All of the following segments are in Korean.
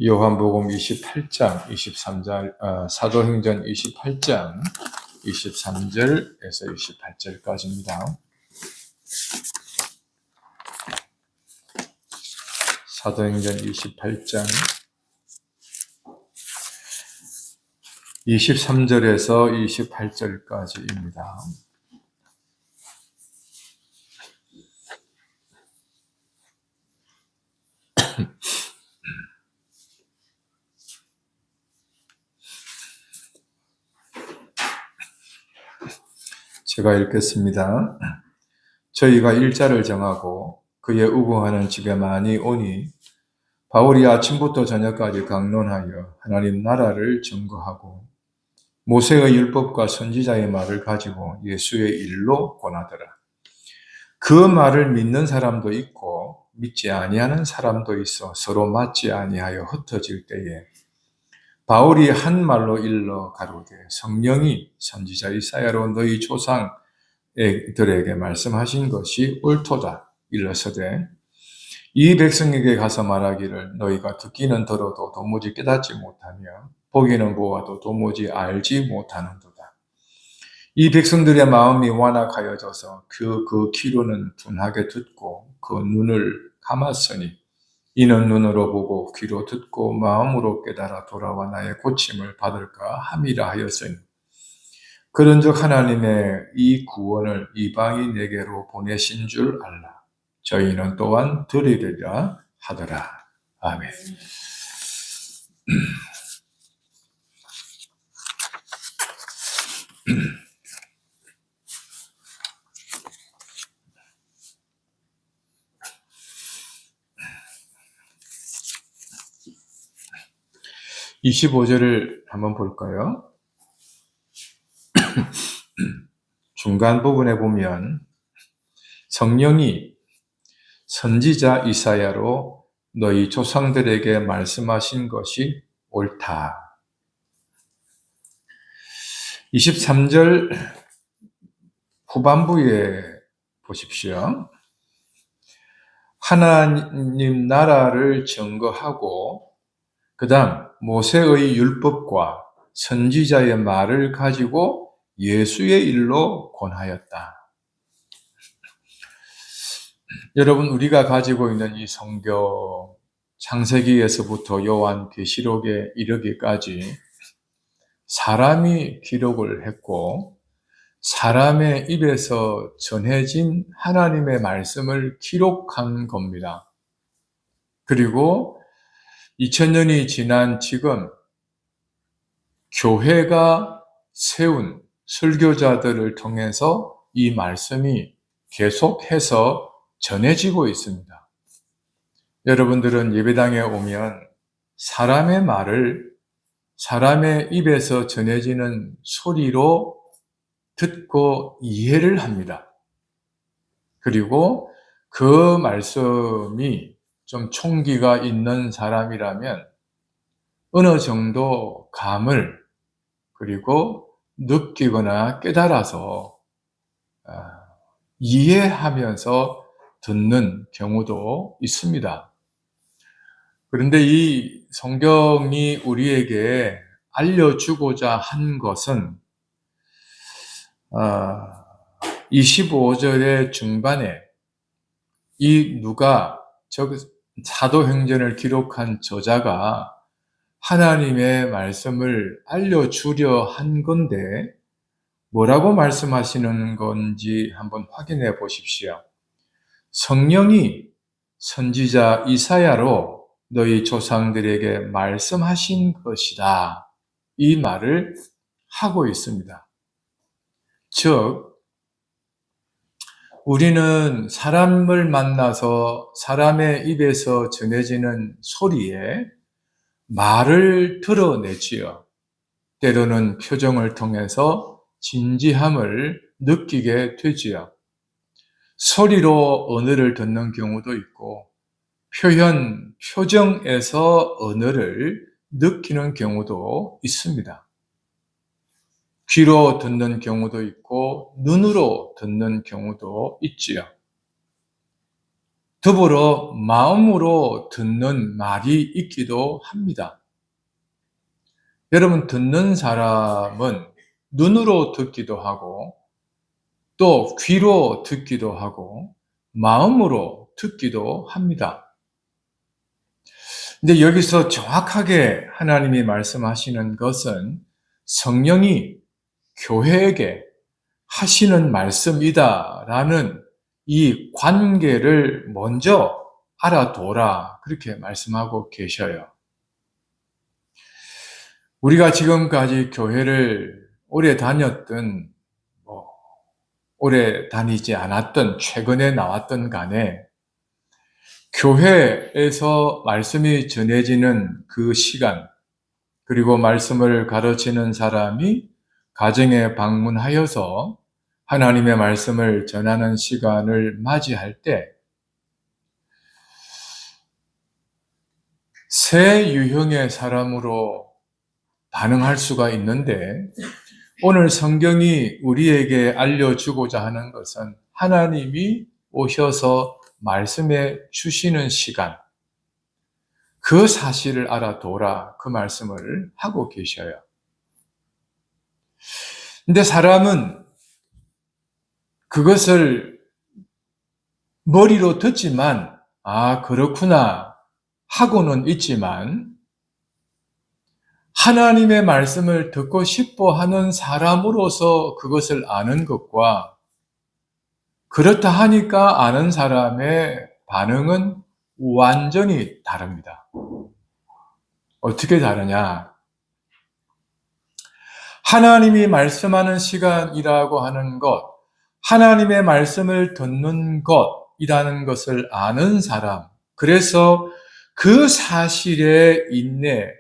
요한복음 28장 23절, 사도행전 28장 23절에서 28절까지입니다. 사도행전 28장 23절에서 28절까지입니다. 제가 읽겠습니다. 저희가 일자를 정하고 그의 우거하는 집에 많이 오니 바울이 아침부터 저녁까지 강론하여 하나님 나라를 증거하고 모세의 율법과 선지자의 말을 가지고 예수의 일로 권하더라. 그 말을 믿는 사람도 있고 믿지 아니하는 사람도 있어 서로 맞지 아니하여 흩어질 때에 바울이 한 말로 일러 가로되 성령이 선지자 이사야로 너희 조상들에게 말씀하신 것이 옳도다. 일러서되 이 백성에게 가서 말하기를 너희가 듣기는 들어도 도무지 깨닫지 못하며 보기는 보아도 도무지 알지 못하는도다. 이 백성들의 마음이 완악하여져서 그 귀로는 둔하게 듣고 그 눈을 감았으니 이는 눈으로 보고 귀로 듣고 마음으로 깨달아 돌아와 나의 고침을 받을까 함이라 하였으니 그런즉 하나님의 이 구원을 이방인에게로 보내신 줄 알라. 저희는 또한 들으리라 하더라. 아멘. 25절을 한번 볼까요? 중간 부분에 보면 성령이 선지자 이사야로 너희 조상들에게 말씀하신 것이 옳다. 23절 후반부에 보십시오. 하나님 나라를 증거하고 그 다음 모세의 율법과 선지자의 말을 가지고 예수의 일로 권하였다. 여러분, 우리가 가지고 있는 이 성경 창세기에서부터 요한계시록에 이르기까지 사람이 기록을 했고 사람의 입에서 전해진 하나님의 말씀을 기록한 겁니다. 그리고 2000년이 지난 지금 교회가 세운 설교자들을 통해서 이 말씀이 계속해서 전해지고 있습니다. 여러분들은 예배당에 오면 사람의 말을 사람의 입에서 전해지는 소리로 듣고 이해를 합니다. 그리고 그 말씀이 좀 총기가 있는 사람이라면 어느 정도 감을 그리고 느끼거나 깨달아서 이해하면서 듣는 경우도 있습니다. 그런데 이 성경이 우리에게 알려주고자 한 것은 25절의 중반에 이 누가 사도행전을 기록한 저자가 하나님의 말씀을 알려주려 한 건데 뭐라고 말씀하시는 건지 한번 확인해 보십시오. 성령이 선지자 이사야로 너희 조상들에게 말씀하신 것이다. 이 말을 하고 있습니다. 즉 우리는 사람을 만나서 사람의 입에서 전해지는 소리에 말을 드러내지요. 때로는 표정을 통해서 진지함을 느끼게 되지요. 소리로 언어를 듣는 경우도 있고 표정에서 언어를 느끼는 경우도 있습니다. 귀로 듣는 경우도 있고 눈으로 듣는 경우도 있지요. 더불어 마음으로 듣는 말이 있기도 합니다. 여러분, 듣는 사람은 눈으로 듣기도 하고 또 귀로 듣기도 하고 마음으로 듣기도 합니다. 근데 여기서 정확하게 하나님이 말씀하시는 것은 성령이 교회에게 하시는 말씀이다라는 이 관계를 먼저 알아둬라, 그렇게 말씀하고 계셔요. 우리가 지금까지 교회를 오래 다녔든 오래 다니지 않았던, 최근에 나왔던 간에 교회에서 말씀이 전해지는 그 시간, 그리고 말씀을 가르치는 사람이 가정에 방문하여서 하나님의 말씀을 전하는 시간을 맞이할 때 새 유형의 사람으로 반응할 수가 있는데, 오늘 성경이 우리에게 알려주고자 하는 것은 하나님이 오셔서 말씀해 주시는 시간, 그 사실을 알아둬라, 그 말씀을 하고 계셔요. 근데 사람은 그것을 머리로 듣지만 그렇구나 하고는 있지만, 하나님의 말씀을 듣고 싶어 하는 사람으로서 그것을 아는 것과 그렇다 하니까 아는 사람의 반응은 완전히 다릅니다. 어떻게 다르냐? 하나님이 말씀하는 시간이라고 하는 것, 하나님의 말씀을 듣는 것이라는 것을 아는 사람, 그래서 그 사실에 인내,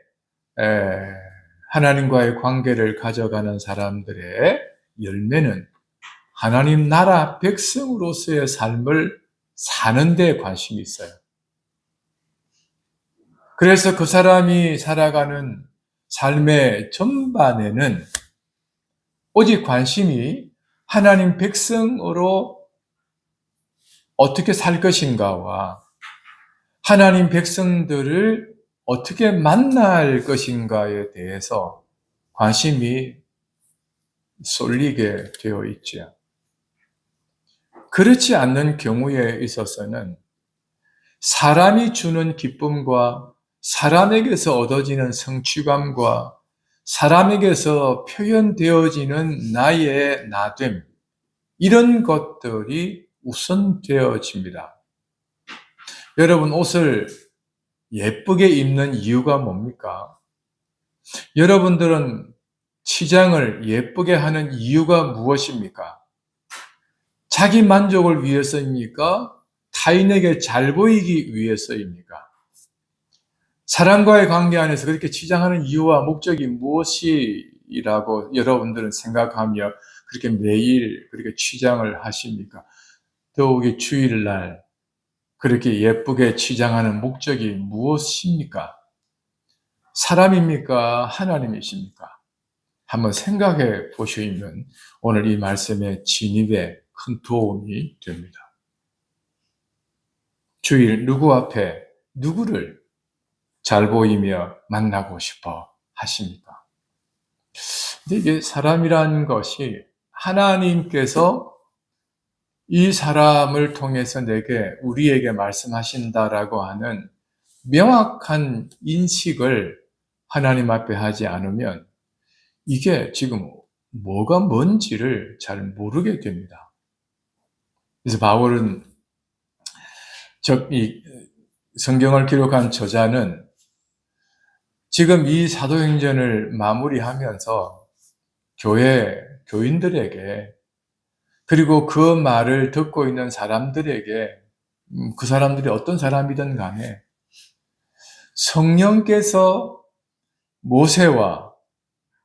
하나님과의 관계를 가져가는 사람들의 열매는 하나님 나라 백성으로서의 삶을 사는 데 관심이 있어요. 그래서 그 사람이 살아가는 삶의 전반에는 오직 관심이 하나님 백성으로 어떻게 살 것인가와 하나님 백성들을 어떻게 만날 것인가에 대해서 관심이 쏠리게 되어 있죠. 그렇지 않는 경우에 있어서는 사람이 주는 기쁨과 사람에게서 얻어지는 성취감과 사람에게서 표현되어지는 나의 나됨, 이런 것들이 우선되어집니다. 여러분, 옷을 예쁘게 입는 이유가 뭡니까? 여러분들은 치장을 예쁘게 하는 이유가 무엇입니까? 자기 만족을 위해서입니까? 타인에게 잘 보이기 위해서입니까? 사람과의 관계 안에서 그렇게 치장하는 이유와 목적이 무엇이라고 여러분들은 생각하며 그렇게 매일 그렇게 치장을 하십니까? 더욱이 주일날 그렇게 예쁘게 치장하는 목적이 무엇입니까? 사람입니까? 하나님이십니까? 한번 생각해 보시면 오늘 이 말씀의 진입에 큰 도움이 됩니다. 주일 누구 앞에 누구를 잘 보이며 만나고 싶어 하십니까? 근데 이게 사람이라는 것이 하나님께서 이 사람을 통해서 우리에게 말씀하신다라고 하는 명확한 인식을 하나님 앞에 하지 않으면 이게 지금 뭐가 뭔지를 잘 모르게 됩니다. 그래서 바울은 이 성경을 기록한 저자는 지금 이 사도행전을 마무리하면서 교인들에게, 그리고 그 말을 듣고 있는 사람들에게, 그 사람들이 어떤 사람이든 간에 성령께서 모세와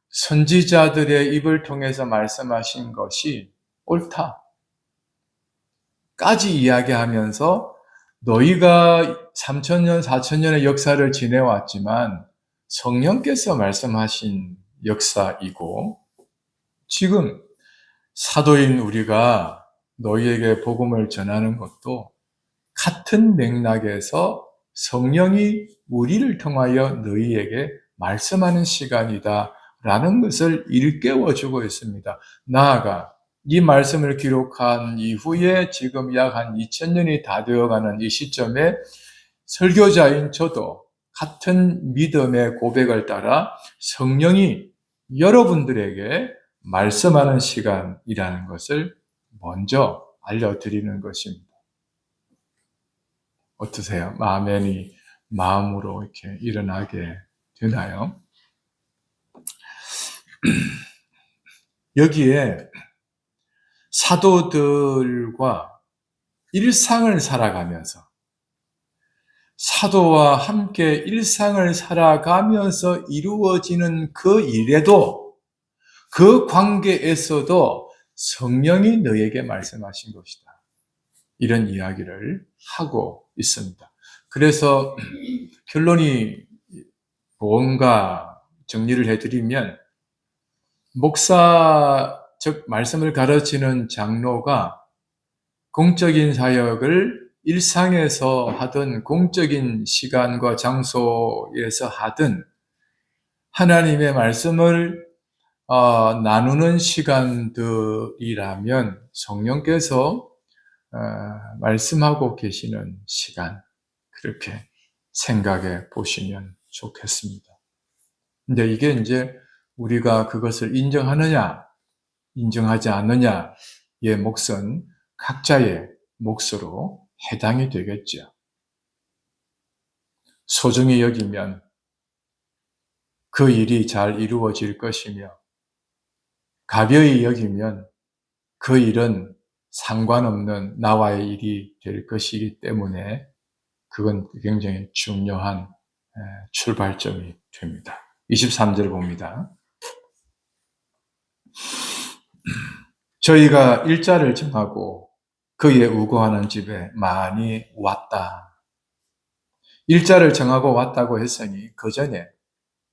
선지자들의 입을 통해서 말씀하신 것이 옳다 까지 이야기하면서 너희가 3000년, 4000년의 역사를 지내왔지만 성령께서 말씀하신 역사이고, 지금 사도인 우리가 너희에게 복음을 전하는 것도 같은 맥락에서 성령이 우리를 통하여 너희에게 말씀하는 시간이다 라는 것을 일깨워주고 있습니다. 나아가 이 말씀을 기록한 이후에 지금 약 한 2000년이 다 되어가는 이 시점에 설교자인 저도 같은 믿음의 고백을 따라 성령이 여러분들에게 말씀하는 시간이라는 것을 먼저 알려드리는 것입니다. 어떠세요? 아멘이 마음으로 이렇게 일어나게 되나요? 여기에 사도들과 일상을 살아가면서 사도와 함께 일상을 살아가면서 이루어지는 그 일에도 그 관계에서도 성령이 너에게 말씀하신 것이다. 이런 이야기를 하고 있습니다. 그래서 결론이 뭔가 정리를 해드리면 목사, 즉 말씀을 가르치는 장로가 공적인 사역을 일상에서 하든 공적인 시간과 장소에서 하든 하나님의 말씀을 나누는 시간들이라면 성령께서 말씀하고 계시는 시간, 그렇게 생각해 보시면 좋겠습니다. 근데 이게 이제 우리가 그것을 인정하느냐, 인정하지 않느냐의 몫은 각자의 몫으로 해당이 되겠죠. 소중히 여기면 그 일이 잘 이루어질 것이며, 가벼이 여기면 그 일은 상관없는 나와의 일이 될 것이기 때문에 그건 굉장히 중요한 출발점이 됩니다. 23절 봅니다. 저희가 일자를 정하고 그의 우거하는 집에 많이 왔다. 일자를 정하고 왔다고 했으니 그 전에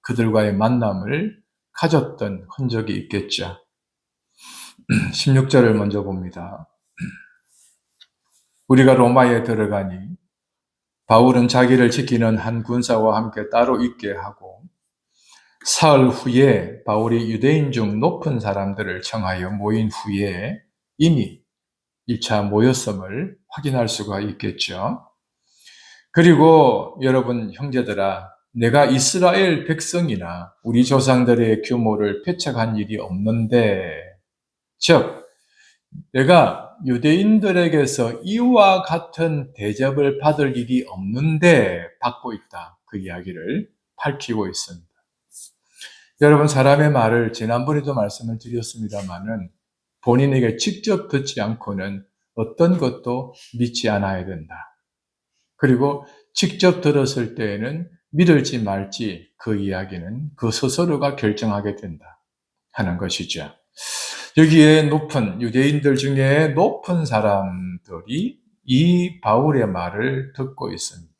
그들과의 만남을 가졌던 흔적이 있겠죠. 16절을 먼저 봅니다. 우리가 로마에 들어가니 바울은 자기를 지키는 한 군사와 함께 따로 있게 하고 사흘 후에 바울이 유대인 중 높은 사람들을 청하여 모인 후에 이미 1차 모였음을 확인할 수가 있겠죠. 그리고 여러분 형제들아, 내가 이스라엘 백성이나 우리 조상들의 규모를 배척한 일이 없는데, 즉 내가 유대인들에게서 이와 같은 대접을 받을 일이 없는데 받고 있다. 그 이야기를 밝히고 있습니다. 여러분, 사람의 말을 지난번에도 말씀을 드렸습니다마는 본인에게 직접 듣지 않고는 어떤 것도 믿지 않아야 된다. 그리고 직접 들었을 때에는 믿을지 말지 그 이야기는 그 스스로가 결정하게 된다 하는 것이죠. 여기에 높은 유대인들 중에 높은 사람들이 이 바울의 말을 듣고 있습니다.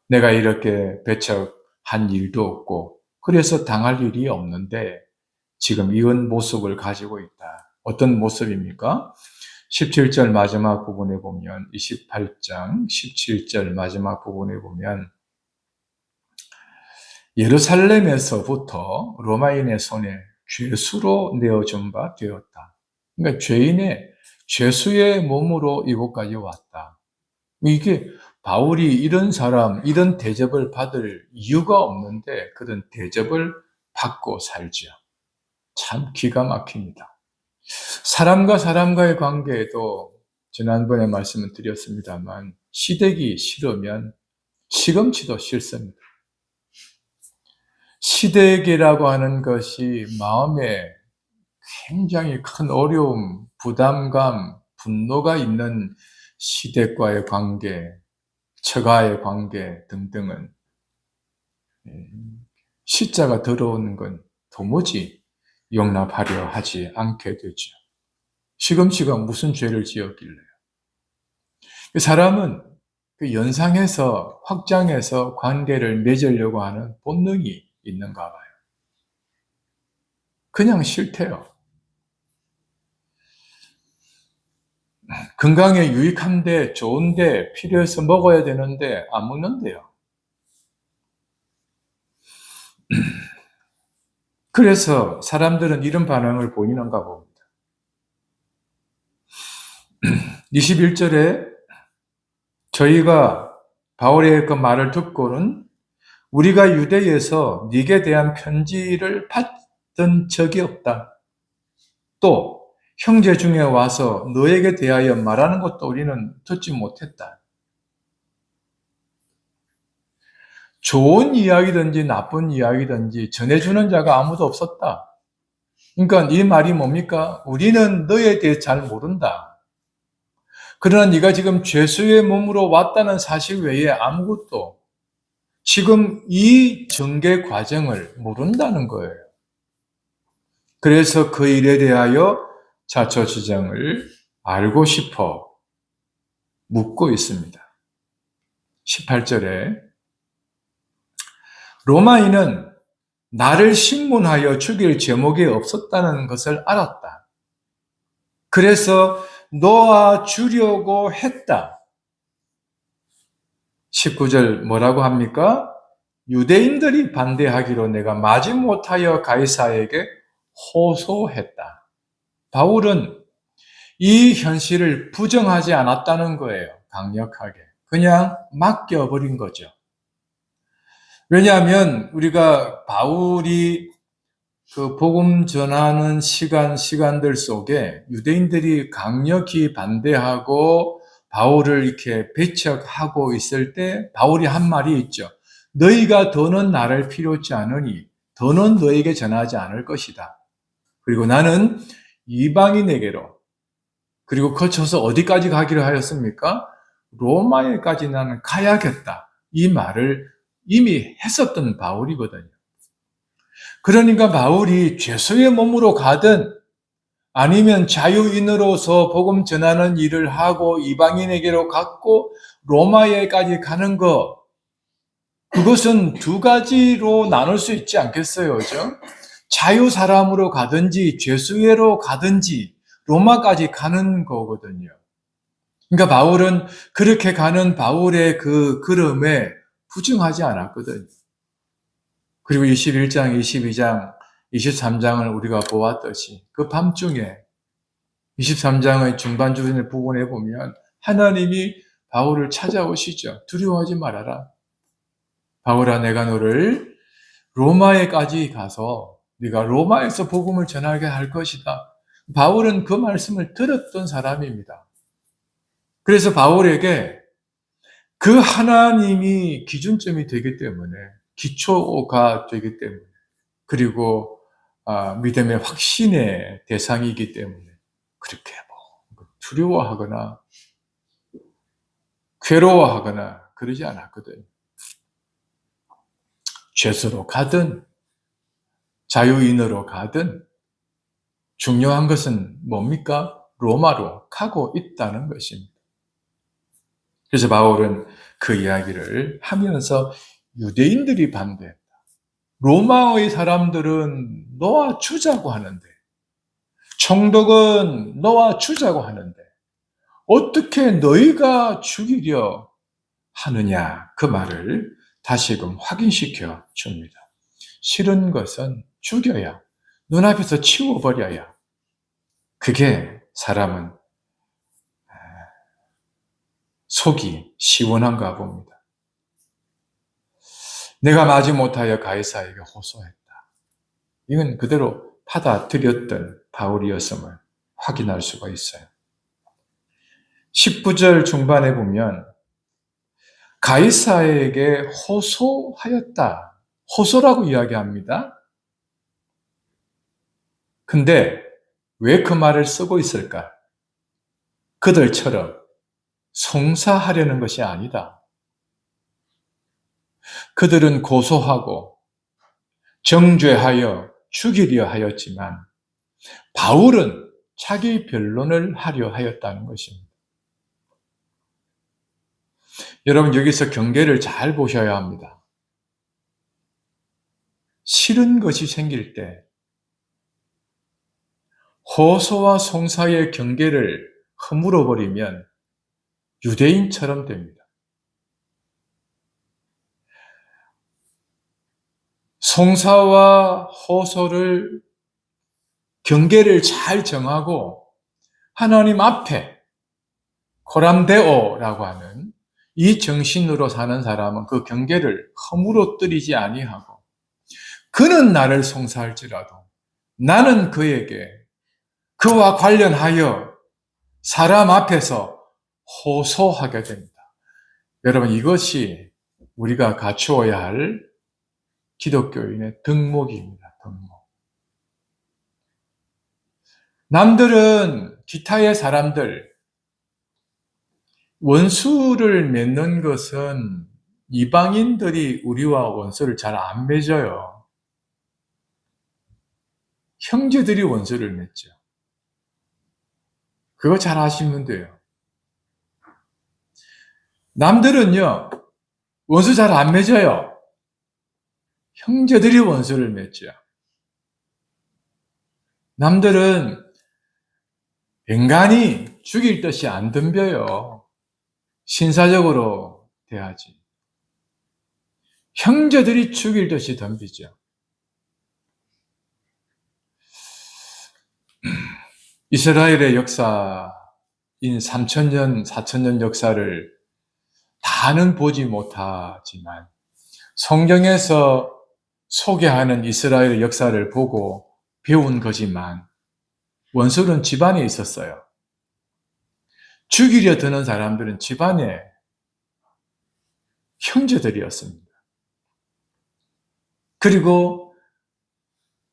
내가 이렇게 배척한 일도 없고 그래서 당할 일이 없는데 지금 이런 모습을 가지고 있다. 어떤 모습입니까? 17절 마지막 부분에 보면 28장 17절 마지막 부분에 보면 예루살렘에서부터 로마인의 손에 죄수로 내어준 바 되었다. 그러니까 죄인의 죄수의 몸으로 이곳까지 왔다. 이게 바울이 이런 사람, 이런 대접을 받을 이유가 없는데 그런 대접을 받고 살죠. 참 기가 막힙니다. 사람과 사람과의 관계에도 지난번에 말씀을 드렸습니다만 시댁이 싫으면 시금치도 싫습니다. 시댁이라고 하는 것이 마음에 굉장히 큰 어려움, 부담감, 분노가 있는 시댁과의 관계, 처가의 관계 등등은 시자가 들어오는 건 도무지 용납하려 하지 않게 되죠. 시금치가 무슨 죄를 지었길래요? 사람은 그 연상해서 확장해서 관계를 맺으려고 하는 본능이 있는가 봐요. 그냥 싫대요. 건강에 유익한데, 좋은데, 필요해서 먹어야 되는데 안 먹는데요. 그래서 사람들은 이런 반응을 보이는가 봅니다. 21절에 저희가 바울의 그 말을 듣고는 우리가 유대에서 네게 대한 편지를 받던 적이 없다. 또 형제 중에 와서 너에게 대하여 말하는 것도 우리는 듣지 못했다. 좋은 이야기든지 나쁜 이야기든지 전해주는 자가 아무도 없었다. 그러니까 이 말이 뭡니까? 우리는 너에 대해 잘 모른다. 그러나 네가 지금 죄수의 몸으로 왔다는 사실 외에 아무것도 지금 이 전개 과정을 모른다는 거예요. 그래서 그 일에 대하여 자초지정을 알고 싶어 묻고 있습니다. 18절에 로마인은 나를 신문하여 죽일 제목이 없었다는 것을 알았다. 그래서 놓아 주려고 했다. 19절 뭐라고 합니까? 유대인들이 반대하기로 내가 마지못하여 가이사에게 호소했다. 바울은 이 현실을 부정하지 않았다는 거예요. 강력하게. 그냥 맡겨버린 거죠. 왜냐하면 우리가 바울이 그 복음 전하는 시간들 속에 유대인들이 강력히 반대하고 바울을 이렇게 배척하고 있을 때 바울이 한 말이 있죠. 너희가 더는 나를 필요치 않으니 더는 너에게 전하지 않을 것이다. 그리고 나는 이방인에게로 그리고 거쳐서 어디까지 가기로 하였습니까? 로마에까지 나는 가야겠다. 이 말을 이미 했었던 바울이거든요. 그러니까 바울이 죄수의 몸으로 가든 아니면 자유인으로서 복음 전하는 일을 하고 이방인에게로 갔고 로마에까지 가는 것, 그것은 두 가지로 나눌 수 있지 않겠어요? 그죠? 자유 사람으로 가든지 죄수회로 가든지 로마까지 가는 거거든요. 그러니까 바울은 그렇게 가는 바울의 그 걸음에 부정하지 않았거든요. 그리고 21장, 22장, 23장을 우리가 보았듯이 그 밤중에 23장의 중반주변의 부분에 보면 하나님이 바울을 찾아오시죠. 두려워하지 말아라. 바울아, 내가 너를 로마에까지 가서 네가 로마에서 복음을 전하게 할 것이다. 바울은 그 말씀을 들었던 사람입니다. 그래서 바울에게 그 하나님이 기준점이 되기 때문에 기초가 되기 때문에 그리고 믿음의 확신의 대상이기 때문에 그렇게 두려워하거나 괴로워하거나 그러지 않았거든요. 죄수로 가든 자유인으로 가든 중요한 것은 뭡니까? 로마로 가고 있다는 것입니다. 그래서 바울은 그 이야기를 하면서 유대인들이 반대했다. 로마의 사람들은 너와 주자고 하는데 총독은 너와 주자고 하는데 어떻게 너희가 죽이려 하느냐 그 말을 다시금 확인시켜 줍니다. 싫은 것은 죽여야 눈앞에서 치워버려야 그게 사람은 속이 시원한가 봅니다. 내가 마지못하여 가이사에게 호소했다. 이건 그대로 받아들였던 바울이었음을 확인할 수가 있어요. 19절 중반에 보면 가이사에게 호소하였다. 호소라고 이야기합니다. 근데 왜 그 말을 쓰고 있을까? 그들처럼 송사하려는 것이 아니다. 그들은 고소하고 정죄하여 죽이려 하였지만 바울은 자기 변론을 하려 하였다는 것입니다. 여러분 여기서 경계를 잘 보셔야 합니다. 싫은 것이 생길 때 호소와 송사의 경계를 허물어 버리면 유대인처럼 됩니다. 송사와 호소를 경계를 잘 정하고 하나님 앞에 코람데오라고 하는 이 정신으로 사는 사람은 그 경계를 허물어뜨리지 아니하고 그는 나를 송사할지라도 나는 그에게 그와 관련하여 사람 앞에서 호소하게 됩니다. 여러분, 이것이 우리가 갖추어야 할 기독교인의 덕목입니다. 덕목. 남들은 기타의 사람들 원수를 맺는 것은 이방인들이 우리와 원수를 잘 안 맺어요. 형제들이 원수를 맺죠. 그거 잘 아시면 돼요. 남들은요, 원수 잘 안 맺어요. 형제들이 원수를 맺죠. 남들은 인간이 죽일 듯이 안 덤벼요. 신사적으로 대하지. 형제들이 죽일 듯이 덤비죠. 이스라엘의 역사인 3,000년, 4,000년 역사를 다는 보지 못하지만 성경에서 소개하는 이스라엘의 역사를 보고 배운 거지만 원수는 집안에 있었어요. 죽이려 드는 사람들은 집안에 형제들이었습니다. 그리고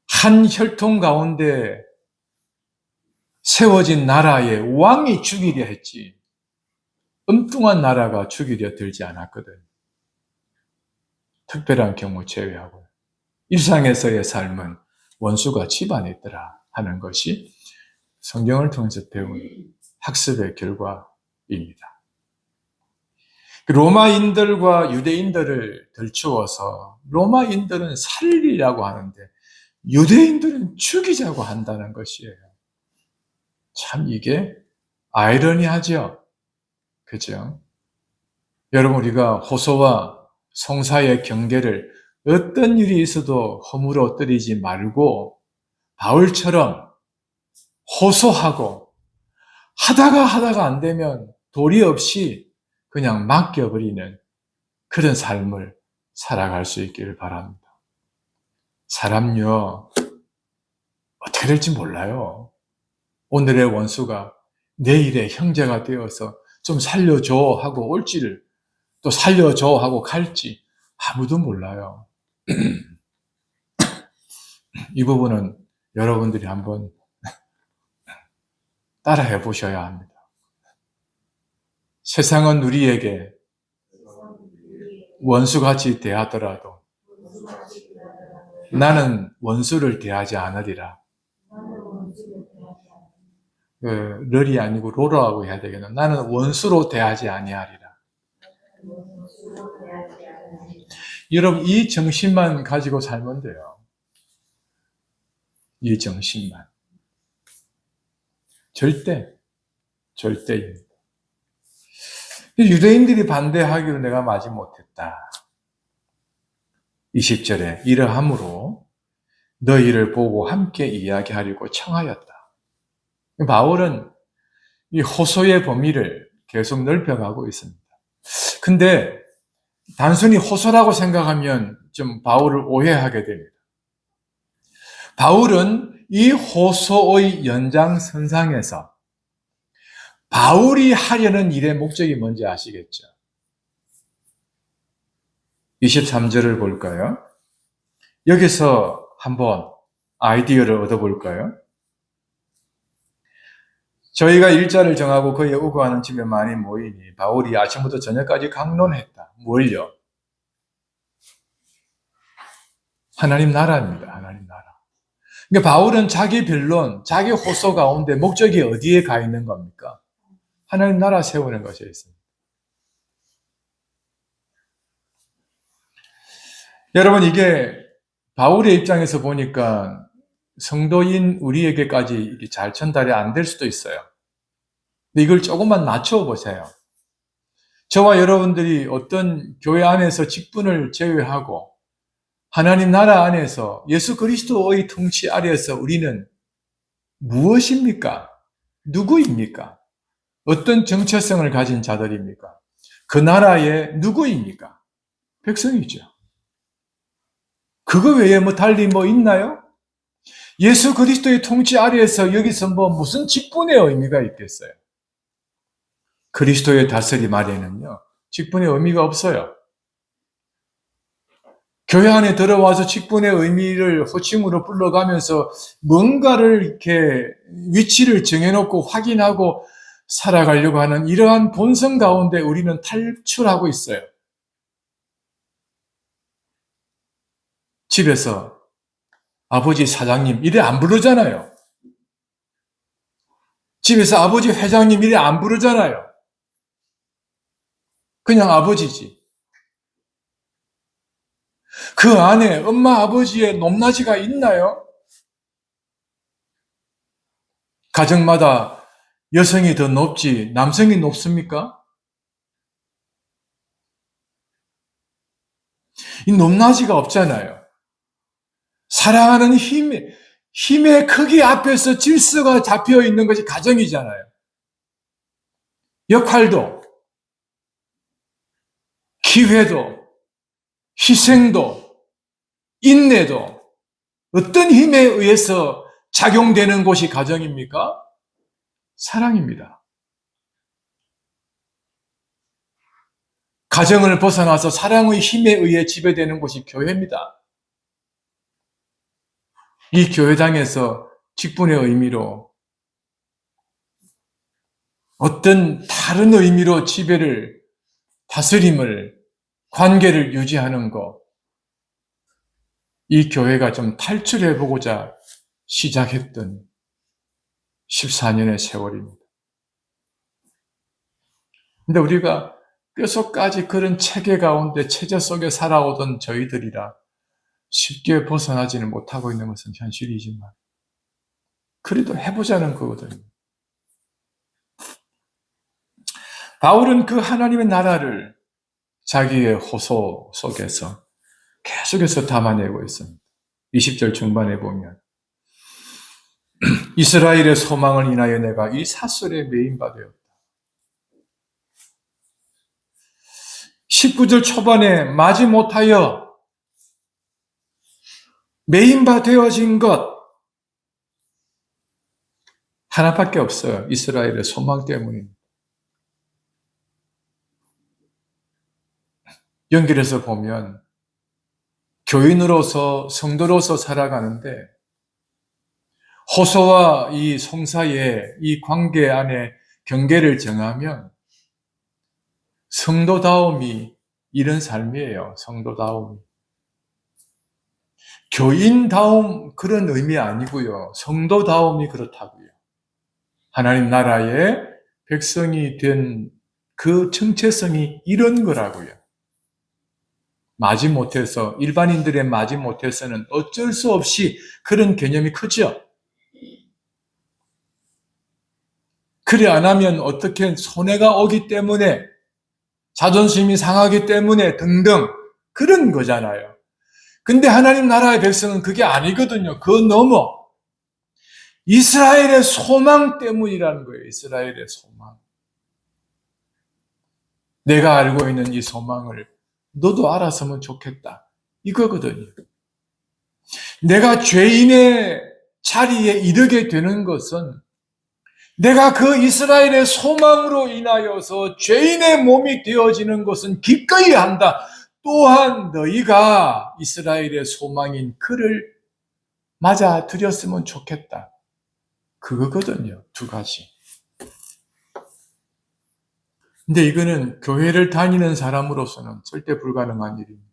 한 혈통 가운데 세워진 나라의 왕이 죽이려 했지 엉뚱한 나라가 죽이려 들지 않았거든. 특별한 경우 제외하고 일상에서의 삶은 원수가 집안에 있더라 하는 것이 성경을 통해서 배운 학습의 결과입니다. 로마인들과 유대인들을 들추어서 로마인들은 살리려고 하는데 유대인들은 죽이자고 한다는 것이에요. 참 이게 아이러니하죠. 그죠? 여러분, 우리가 호소와 송사의 경계를 어떤 일이 있어도 허물어뜨리지 말고 바울처럼 호소하고 하다가 안 되면 도리 없이 그냥 맡겨버리는 그런 삶을 살아갈 수 있기를 바랍니다. 사람요, 어떻게 될지 몰라요. 오늘의 원수가 내일의 형제가 되어서 좀 살려줘 하고 올지를 또 살려줘 하고 갈지 아무도 몰라요. 이 부분은 여러분들이 한번 따라해 보셔야 합니다. 세상은 우리에게 원수같이 대하더라도 나는 원수를 대하지 않으리라. 럴이 아니고 로라고 해야 되겠나? 나는 원수로 대하지 아니하리라. 여러분, 이 정신만 가지고 살면 돼요. 이 정신만. 절대입니다. 유대인들이 반대하기로 내가 마지 못했다. 20절에 이러함으로 너희를 보고 함께 이야기하려고 청하였다. 바울은 이 호소의 범위를 계속 넓혀가고 있습니다. 근데 단순히 호소라고 생각하면 좀 바울을 오해하게 됩니다. 바울은 이 호소의 연장선상에서 바울이 하려는 일의 목적이 뭔지 아시겠죠? 23절을 볼까요? 여기서 한번 아이디어를 얻어볼까요? 저희가 일자를 정하고 그의 우거하는 집에 많이 모이니 바울이 아침부터 저녁까지 강론했다. 뭘요? 하나님 나라입니다. 하나님 나라. 그러니까 바울은 자기 변론, 자기 호소 가운데 목적이 어디에 가 있는 겁니까? 하나님 나라 세우는 것에 있습니다. 여러분, 이게 바울의 입장에서 보니까 성도인 우리에게까지 잘 전달이 안 될 수도 있어요. 근데 이걸 조금만 낮춰 보세요. 저와 여러분들이 어떤 교회 안에서 직분을 제외하고 하나님 나라 안에서 예수 그리스도의 통치 아래에서 우리는 무엇입니까? 누구입니까? 어떤 정체성을 가진 자들입니까? 그 나라의 누구입니까? 백성이죠. 그거 외에 달리 있나요? 예수 그리스도의 통치 아래에서 여기서 무슨 직분의 의미가 있겠어요? 그리스도의 다스림 아래는요, 직분의 의미가 없어요. 교회 안에 들어와서 직분의 의미를 호칭으로 불러가면서 뭔가를 이렇게 위치를 정해놓고 확인하고 살아가려고 하는 이러한 본성 가운데 우리는 탈출하고 있어요. 집에서 아버지 사장님 이래 안 부르잖아요. 집에서 아버지 회장님 이래 안 부르잖아요. 그냥 아버지지. 그 안에 엄마 아버지의 높낮이가 있나요? 가정마다 여성이 더 높지 남성이 높습니까? 이 높낮이가 없잖아요. 사랑하는 힘의 크기 앞에서 질서가 잡혀 있는 것이 가정이잖아요. 역할도, 기회도, 희생도, 인내도 어떤 힘에 의해서 작용되는 곳이 가정입니까? 사랑입니다. 가정을 벗어나서 사랑의 힘에 의해 지배되는 곳이 교회입니다. 이 교회당에서 직분의 의미로 어떤 다른 의미로 지배를, 다스림을, 관계를 유지하는 것, 이 교회가 좀 탈출해보고자 시작했던 14년의 세월입니다. 근데 우리가 뼛속까지 그런 체계 가운데, 체제 속에 살아오던 저희들이라 쉽게 벗어나지는 못하고 있는 것은 현실이지만, 그래도 해보자는 거거든요. 바울은 그 하나님의 나라를 자기의 호소 속에서 계속해서 담아내고 있습니다. 20절 중반에 보면 이스라엘의 소망을 인하여 내가 이 사슬에 매인 바 되었다. 19절 초반에 마지못하여 매인 바 되어진 것 하나밖에 없어요. 이스라엘의 소망 때문입니다. 연결해서 보면 교인으로서 성도로서 살아가는데 호소와 이 송사의 이 관계 안에 경계를 정하면 성도다움이 이런 삶이에요. 성도다움이. 교인다움 그런 의미 아니고요. 성도다움이 그렇다고요. 하나님 나라의 백성이 된 그 정체성이 이런 거라고요. 마지못해서, 일반인들의 마지못해서는 어쩔 수 없이 그런 개념이 크죠. 그래 안 하면 어떻게 손해가 오기 때문에, 자존심이 상하기 때문에 등등 그런 거잖아요. 근데 하나님 나라의 백성은 그게 아니거든요. 그 넘어 이스라엘의 소망 때문이라는 거예요. 이스라엘의 소망. 내가 알고 있는 이 소망을 너도 알았으면 좋겠다. 이거거든요. 내가 죄인의 자리에 이르게 되는 것은 내가 그 이스라엘의 소망으로 인하여서 죄인의 몸이 되어지는 것은 기꺼이 한다. 또한 너희가 이스라엘의 소망인 그를 맞아들였으면 좋겠다. 그거거든요. 두 가지. 근데 이거는 교회를 다니는 사람으로서는 절대 불가능한 일입니다.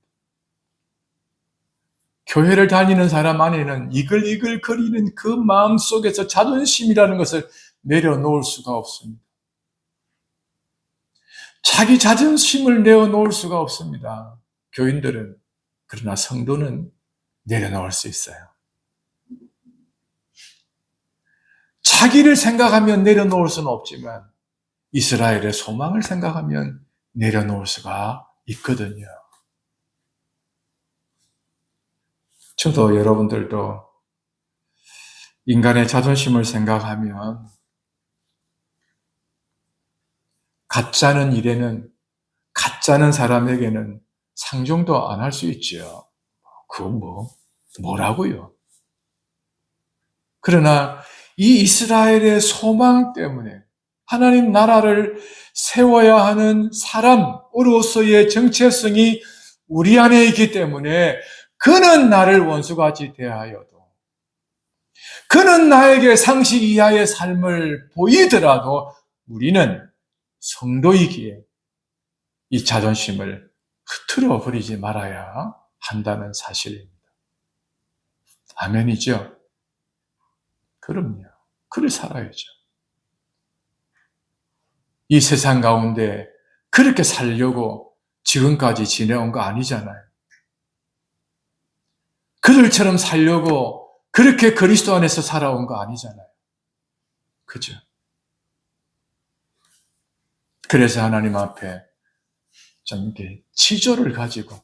교회를 다니는 사람 안에는 이글이글 거리는 그 마음 속에서 자존심이라는 것을 내려놓을 수가 없습니다. 자기 자존심을 내어놓을 수가 없습니다. 교인들은. 그러나 성도는 내려놓을 수 있어요. 자기를 생각하면 내려놓을 수는 없지만 이스라엘의 소망을 생각하면 내려놓을 수가 있거든요. 저도 여러분들도 인간의 자존심을 생각하면 가짜는 일에는, 가짜는 사람에게는 상종도 안 할 수 있지요. 그건 뭐라고요? 그러나 이 이스라엘의 소망 때문에 하나님 나라를 세워야 하는 사람으로서의 정체성이 우리 안에 있기 때문에 그는 나를 원수같이 대하여도, 그는 나에게 상식 이하의 삶을 보이더라도 우리는 성도이기에 이 자존심을 흐트러 버리지 말아야 한다는 사실입니다. 아멘이죠? 그럼요. 그를 살아야죠. 이 세상 가운데 그렇게 살려고 지금까지 지내온 거 아니잖아요. 그들처럼 살려고 그렇게 그리스도 안에서 살아온 거 아니잖아요. 그죠? 그래서 하나님 앞에 좀 이렇게 지조를 가지고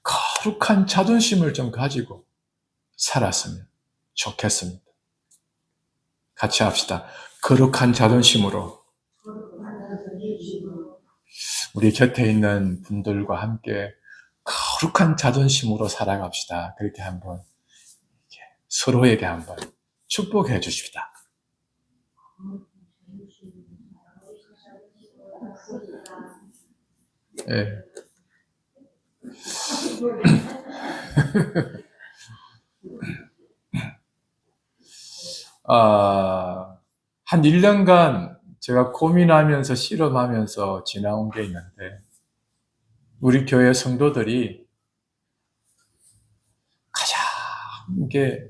거룩한 자존심을 좀 가지고 살았으면 좋겠습니다. 같이 합시다. 거룩한 자존심으로 우리 곁에 있는 분들과 함께 거룩한 자존심으로 살아갑시다. 그렇게 한번 서로에게 한번 축복해 주십시다. 예. 한 1년간 제가 고민하면서 실험하면서 지나온 게 있는데, 우리 교회 성도들이 가장 이게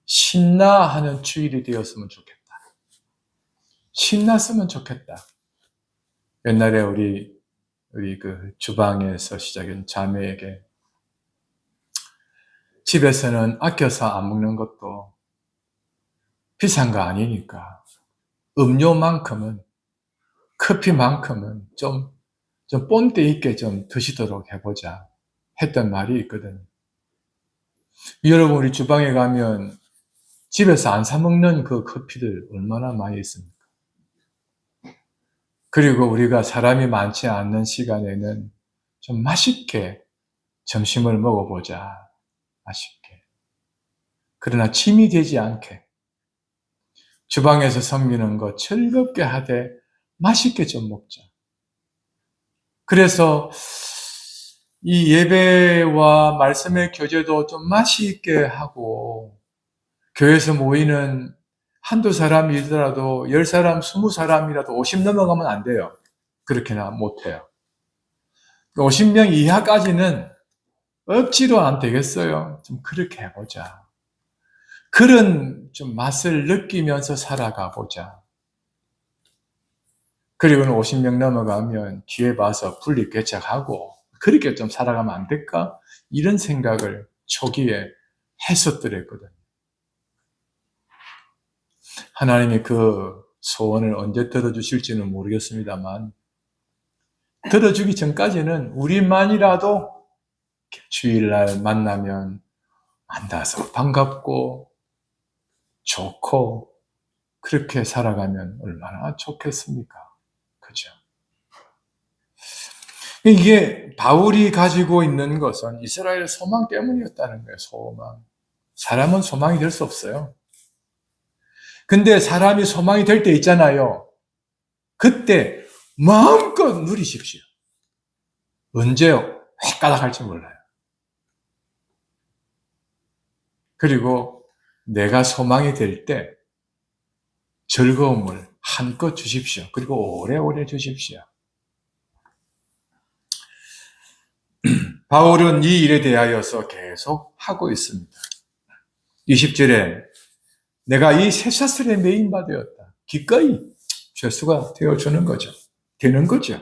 신나하는 주일이 되었으면 좋겠다. 신났으면 좋겠다. 옛날에 우리 그 주방에서 시작한 자매에게 집에서는 아껴서 안 먹는 것도 비싼 거 아니니까 음료만큼은, 커피만큼은 좀 본때 있게 좀 드시도록 해보자 했던 말이 있거든요. 여러분, 우리 주방에 가면 집에서 안 사 먹는 그 커피들 얼마나 많이 있습니까? 그리고 우리가 사람이 많지 않는 시간에는 좀 맛있게 점심을 먹어보자. 맛있게. 그러나 침이 되지 않게 주방에서 섬기는 거 즐겁게 하되 맛있게 좀 먹자. 그래서 이 예배와 말씀의 교제도 좀 맛있게 하고, 교회에서 모이는 한두 사람이더라도 10사람, 20사람이라도 50 넘어가면 안 돼요. 그렇게나 못해요. 50명 이하까지는 억지로 안 되겠어요. 좀 그렇게 해보자. 그런 좀 맛을 느끼면서 살아가 보자. 그리고는 50명 넘어가면 뒤에 봐서 분리개척하고 그렇게 좀 살아가면 안 될까? 이런 생각을 초기에 했었더랬거든요. 하나님이 그 소원을 언제 들어주실지는 모르겠습니다만, 들어주기 전까지는 우리만이라도 주일날 만나면 만나서 반갑고 좋고 그렇게 살아가면 얼마나 좋겠습니까? 그죠? 이게 바울이 가지고 있는 것은 이스라엘 소망 때문이었다는 거예요. 소망. 사람은 소망이 될 수 없어요. 근데 사람이 소망이 될 때 있잖아요. 그때 마음껏 누리십시오. 언제 획가닥할지 몰라요. 그리고 내가 소망이 될 때 즐거움을 한껏 주십시오. 그리고 오래오래 주십시오. 바울은 이 일에 대하여서 계속 하고 있습니다. 20절에 내가 이 쇠사슬에 매인받았다. 기꺼이 죄수가 되어주는 거죠. 되는 거죠.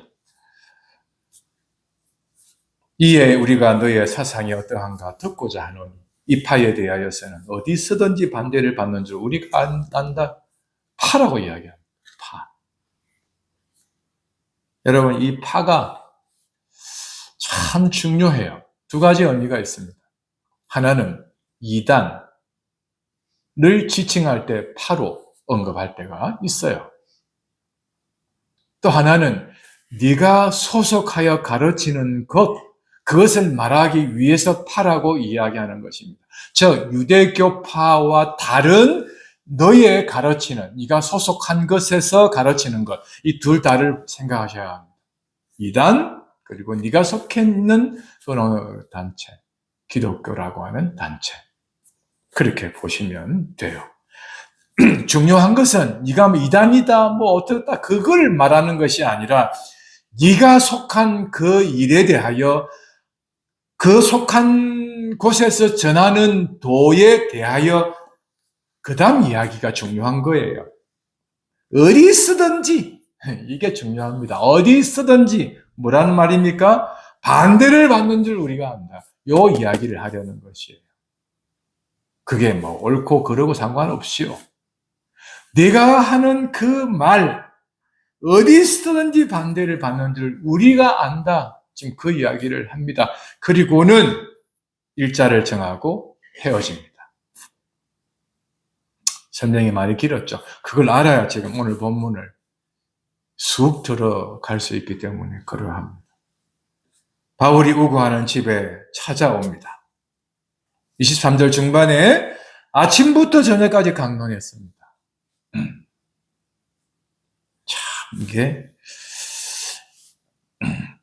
이에 우리가 너의 사상이 어떠한가 듣고자 하노니 이 파에 대하여서는 어디서든지 반대를 받는 줄 우리가 안다. 파라고 이야기합니다. 파. 여러분, 이 파가 참 중요해요. 두 가지 의미가 있습니다. 하나는 이단을 지칭할 때 파로 언급할 때가 있어요. 또 하나는 네가 소속하여 가르치는 그것을 말하기 위해서 파라고 이야기하는 것입니다. 즉 유대교파와 다른 너의 가르치는, 네가 소속한 것에서 가르치는 것, 이 둘 다를 생각하셔야 합니다. 이단, 그리고 네가 속해 있는 어느 단체, 기독교라고 하는 단체, 그렇게 보시면 돼요. 중요한 것은 네가 뭐 이단이다, 뭐 어떻다, 그걸 말하는 것이 아니라 네가 속한 그 일에 대하여, 그 속한 곳에서 전하는 도에 대하여 그 다음 이야기가 중요한 거예요. 어디 쓰든지, 이게 중요합니다. 어디 쓰든지 뭐라는 말입니까? 반대를 받는 줄 우리가 안다. 요 이야기를 하려는 것이에요. 그게 뭐 옳고 그르고 상관없이요. 네가 하는 그 말, 어디 쓰든지 반대를 받는 줄 우리가 안다. 지금 그 이야기를 합니다. 그리고는 일자를 정하고 헤어집니다. 설명이 많이 길었죠. 그걸 알아야 지금 오늘 본문을 쑥 들어갈 수 있기 때문에 그러합니다. 바울이 우고하는 집에 찾아옵니다. 23절 중반에 아침부터 저녁까지 강론했습니다. 참, 이게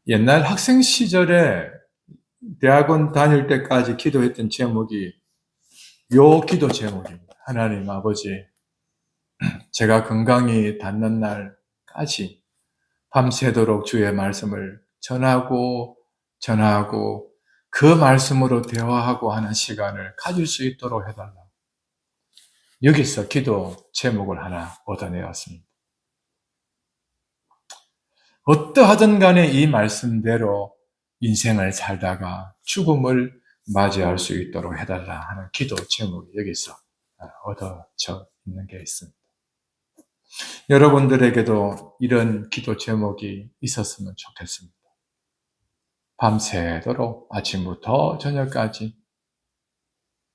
옛날 학생 시절에 대학원 다닐 때까지 기도했던 제목이 요 기도 제목입니다. 하나님 아버지, 제가 건강이 닿는 날까지 밤새도록 주의 말씀을 전하고 그 말씀으로 대화하고 하는 시간을 가질 수 있도록 해달라. 여기서 기도 제목을 하나 얻어내었습니다. 어떠하든 간에 이 말씀대로 인생을 살다가 죽음을 맞이할 수 있도록 해달라 하는 기도 제목이 여기서 얻어져 있는 게 있습니다. 여러분들에게도 이런 기도 제목이 있었으면 좋겠습니다. 밤새도록 아침부터 저녁까지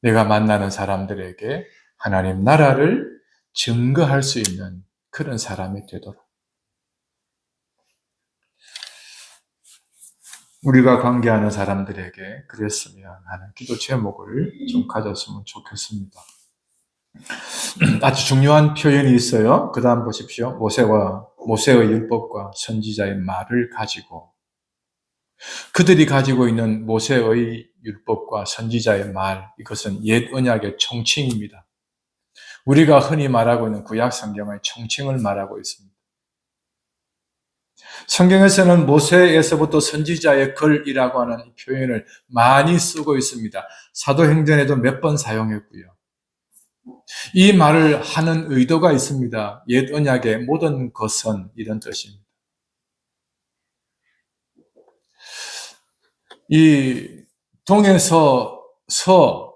내가 만나는 사람들에게 하나님 나라를 증거할 수 있는 그런 사람이 되도록, 우리가 관계하는 사람들에게 그랬으면 하는 기도 제목을 좀 가졌으면 좋겠습니다. 아주 중요한 표현이 있어요. 그 다음 보십시오. 모세의 율법과 선지자의 말을 가지고, 그들이 가지고 있는 모세의 율법과 선지자의 말, 이것은 옛 언약의 총칭입니다. 우리가 흔히 말하고 있는 구약 성경의 총칭을 말하고 있습니다. 성경에서는 모세에서부터 선지자의 글이라고 하는 표현을 많이 쓰고 있습니다. 사도행전에도 몇 번 사용했고요. 이 말을 하는 의도가 있습니다. 옛 언약의 모든 것은 이런 뜻입니다. 이 동에서 서,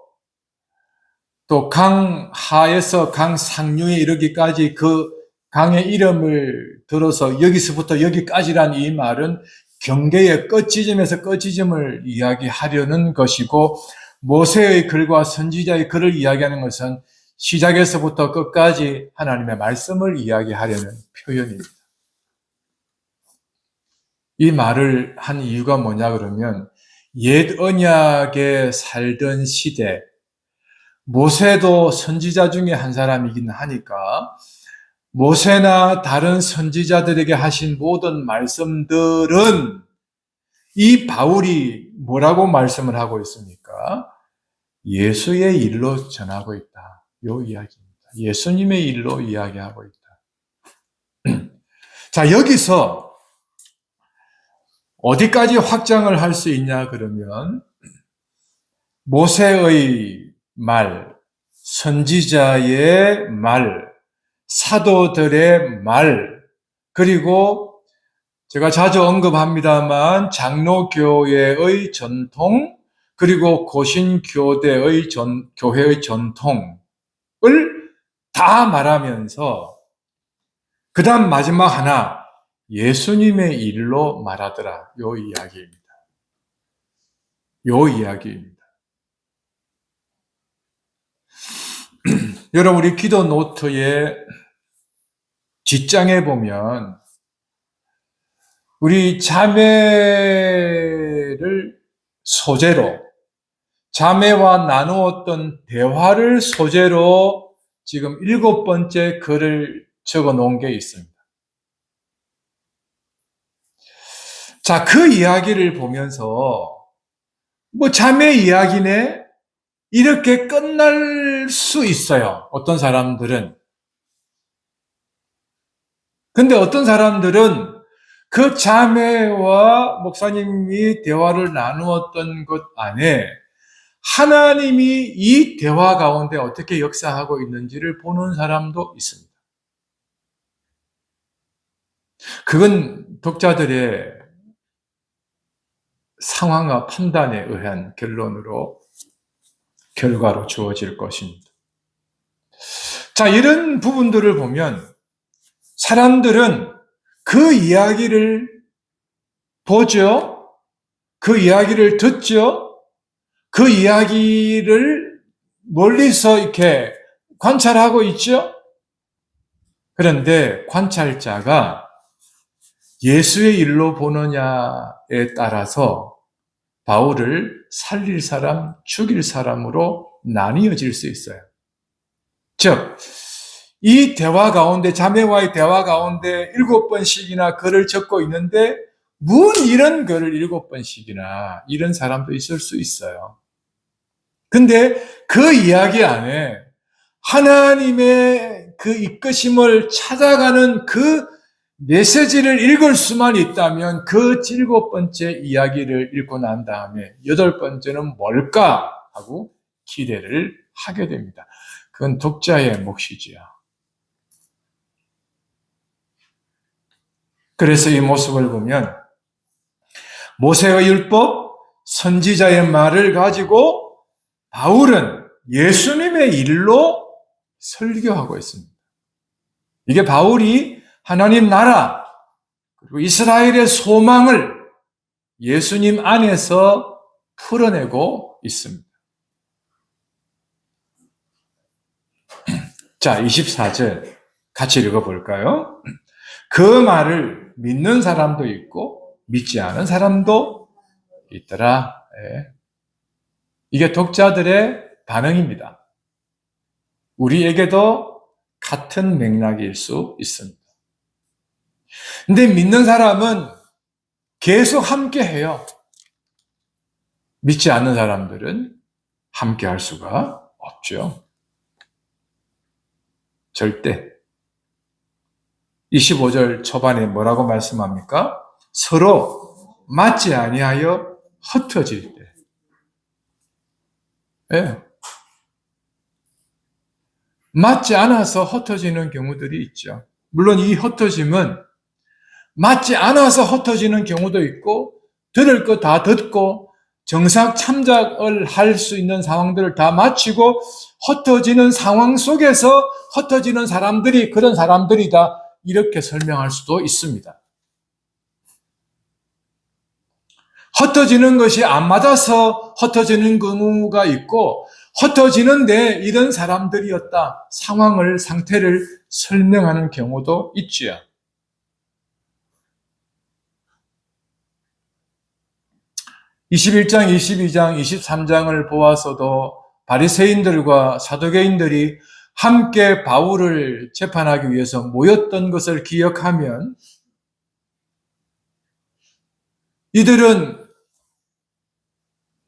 또 강 하에서 강 상류에 이르기까지 그 강의 이름을 들어서 여기서부터 여기까지란 이 말은 경계의 끝지점에서 끝지점을 이야기하려는 것이고, 모세의 글과 선지자의 글을 이야기하는 것은 시작에서부터 끝까지 하나님의 말씀을 이야기하려는 표현입니다. 이 말을 한 이유가 뭐냐 그러면, 옛 언약에 살던 시대, 모세도 선지자 중에 한 사람이긴 하니까 모세나 다른 선지자들에게 하신 모든 말씀들은 이 바울이 뭐라고 말씀을 하고 있습니까? 예수의 일로 전하고 있다. 요 이야기입니다. 예수님의 일로 이야기하고 있다. 자, 여기서 어디까지 확장을 할 수 있냐 그러면, 모세의 말, 선지자의 말, 사도들의 말, 그리고 제가 자주 언급합니다만 장로교회의 전통, 그리고 고신교대의 교회의 전통을 다 말하면서 다음 마지막 하나, 예수님의 일로 말하더라. 요 이야기입니다. 요 이야기입니다. 여러분, 우리 기도 노트의 뒷장에 보면 우리 자매를 소재로, 자매와 나누었던 대화를 소재로 지금 7번째 글을 적어 놓은 게 있습니다. 자, 그 이야기를 보면서 자매 이야기네? 이렇게 끝날 수 있어요. 어떤 사람들은. 근데 어떤 사람들은 그 자매와 목사님이 대화를 나누었던 것 안에 하나님이 이 대화 가운데 어떻게 역사하고 있는지를 보는 사람도 있습니다. 그건 독자들의 상황과 판단에 의한 결과로 주어질 것입니다. 자, 이런 부분들을 보면 사람들은 그 이야기를 보죠. 그 이야기를 듣죠. 그 이야기를 멀리서 이렇게 관찰하고 있죠. 그런데 관찰자가 예수의 일로 보느냐에 따라서 바울을 살릴 사람, 죽일 사람으로 나뉘어질 수 있어요. 즉, 이 대화 가운데, 자매와의 대화 가운데 7번씩이나 글을 적고 있는데, 이런 글을 7번씩이나 이런 사람도 있을 수 있어요. 근데 그 이야기 안에 하나님의 그 이끄심을 찾아가는 그 메시지를 읽을 수만 있다면 그 7번째 이야기를 읽고 난 다음에 8번째는 뭘까 하고 기대를 하게 됩니다. 그건 독자의 몫이지요. 그래서 이 모습을 보면 모세의 율법, 선지자의 말을 가지고 바울은 예수님의 일로 설교하고 있습니다. 이게 바울이 하나님 나라 그리고 이스라엘의 소망을 예수님 안에서 풀어내고 있습니다. 자, 24절 같이 읽어볼까요? 그 말을 믿는 사람도 있고 믿지 않은 사람도 있더라. 네. 이게 독자들의 반응입니다. 우리에게도 같은 맥락일 수 있습니다. 근데 믿는 사람은 계속 함께 해요. 믿지 않는 사람들은 함께 할 수가 없죠. 절대. 25절 초반에 뭐라고 말씀합니까? 서로 맞지 아니하여 흩어질 때. 네. 맞지 않아서 흩어지는 경우들이 있죠. 물론 이 흩어짐은 맞지 않아서 흩어지는 경우도 있고 들을 거 다 듣고 정상 참작을 할 수 있는 상황들을 다 마치고 흩어지는 상황 속에서 흩어지는 사람들이 그런 사람들이다 이렇게 설명할 수도 있습니다. 흩어지는 것이 안 맞아서 흩어지는 경우가 있고 흩어지는데 이런 사람들이었다 상태를 설명하는 경우도 있지요. 21장, 22장, 23장을 보아서도 바리새인들과 사두개인들이 함께 바울을 재판하기 위해서 모였던 것을 기억하면 이들은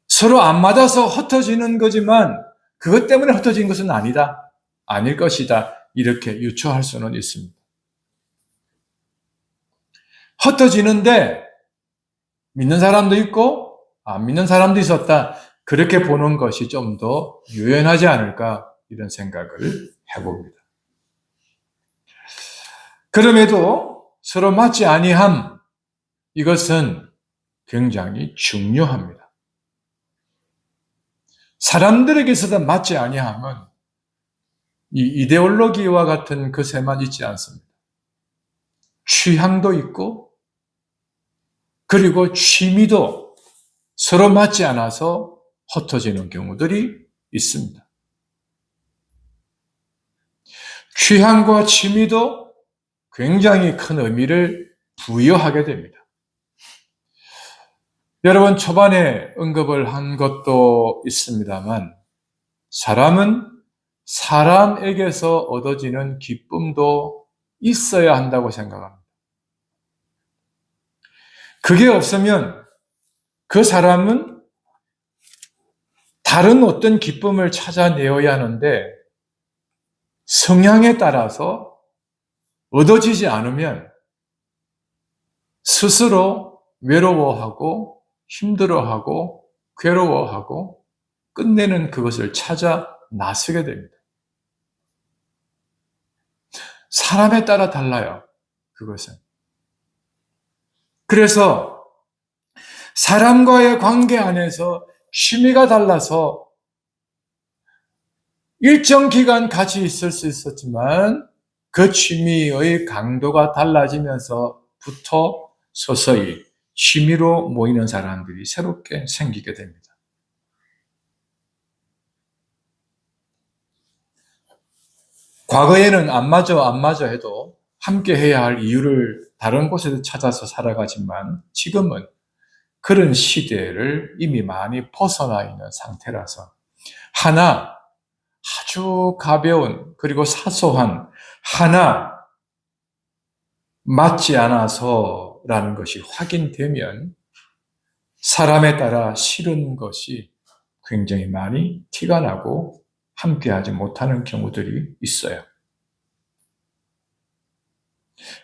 서로 안 맞아서 흩어지는 거지만 그것 때문에 흩어진 것은 아니다. 아닐 것이다. 이렇게 유추할 수는 있습니다. 흩어지는데 믿는 사람도 있고 안 믿는 사람도 있었다. 그렇게 보는 것이 좀 더 유연하지 않을까 이런 생각을 해봅니다. 그럼에도 서로 맞지 아니함 이것은 굉장히 중요합니다. 사람들에게서도 맞지 아니함은 이 이데올로기와 같은 것에만 있지 않습니다. 취향도 있고, 그리고 취미도 서로 맞지 않아서 흩어지는 경우들이 있습니다. 취향과 취미도 굉장히 큰 의미를 부여하게 됩니다. 여러분, 초반에 언급을 한 것도 있습니다만, 사람은 사람에게서 얻어지는 기쁨도 있어야 한다고 생각합니다. 그게 없으면 그 사람은 다른 어떤 기쁨을 찾아내어야 하는데, 성향에 따라서 얻어지지 않으면 스스로 외로워하고 힘들어하고 괴로워하고 끝내는 그것을 찾아 나서게 됩니다. 사람에 따라 달라요, 그것은. 그래서 사람과의 관계 안에서 취미가 달라서 일정 기간 같이 있을 수 있었지만 그 취미의 강도가 달라지면서부터 서서히 취미로 모이는 사람들이 새롭게 생기게 됩니다. 과거에는 안 맞아 해도 함께 해야 할 이유를 다른 곳에서 찾아서 살아가지만 지금은 그런 시대를 이미 많이 벗어나 있는 상태라서 하나 아주 가벼운 그리고 사소한 하나 맞지 않아서라는 것이 확인되면 사람에 따라 싫은 것이 굉장히 많이 티가 나고 함께하지 못하는 경우들이 있어요.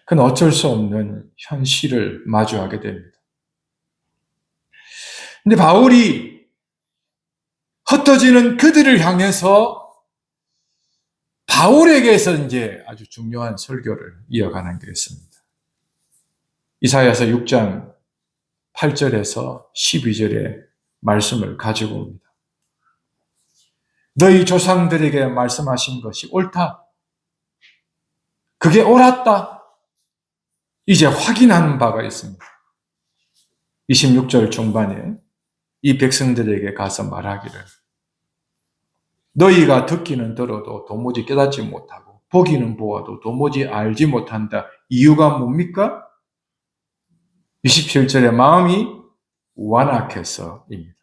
그건 어쩔 수 없는 현실을 마주하게 됩니다. 근데 바울이 흩어지는 그들을 향해서 바울에게서 이제 아주 중요한 설교를 이어가는 게 있습니다. 이사야서 6장 8절에서 12절의 말씀을 가지고 옵니다. 너희 조상들에게 말씀하신 것이 옳다. 그게 옳았다. 이제 확인하는 바가 있습니다. 26절 중반에 이 백성들에게 가서 말하기를 너희가 듣기는 들어도 도무지 깨닫지 못하고 보기는 보아도 도무지 알지 못한다. 이유가 뭡니까? 27절에 마음이 완악해서입니다.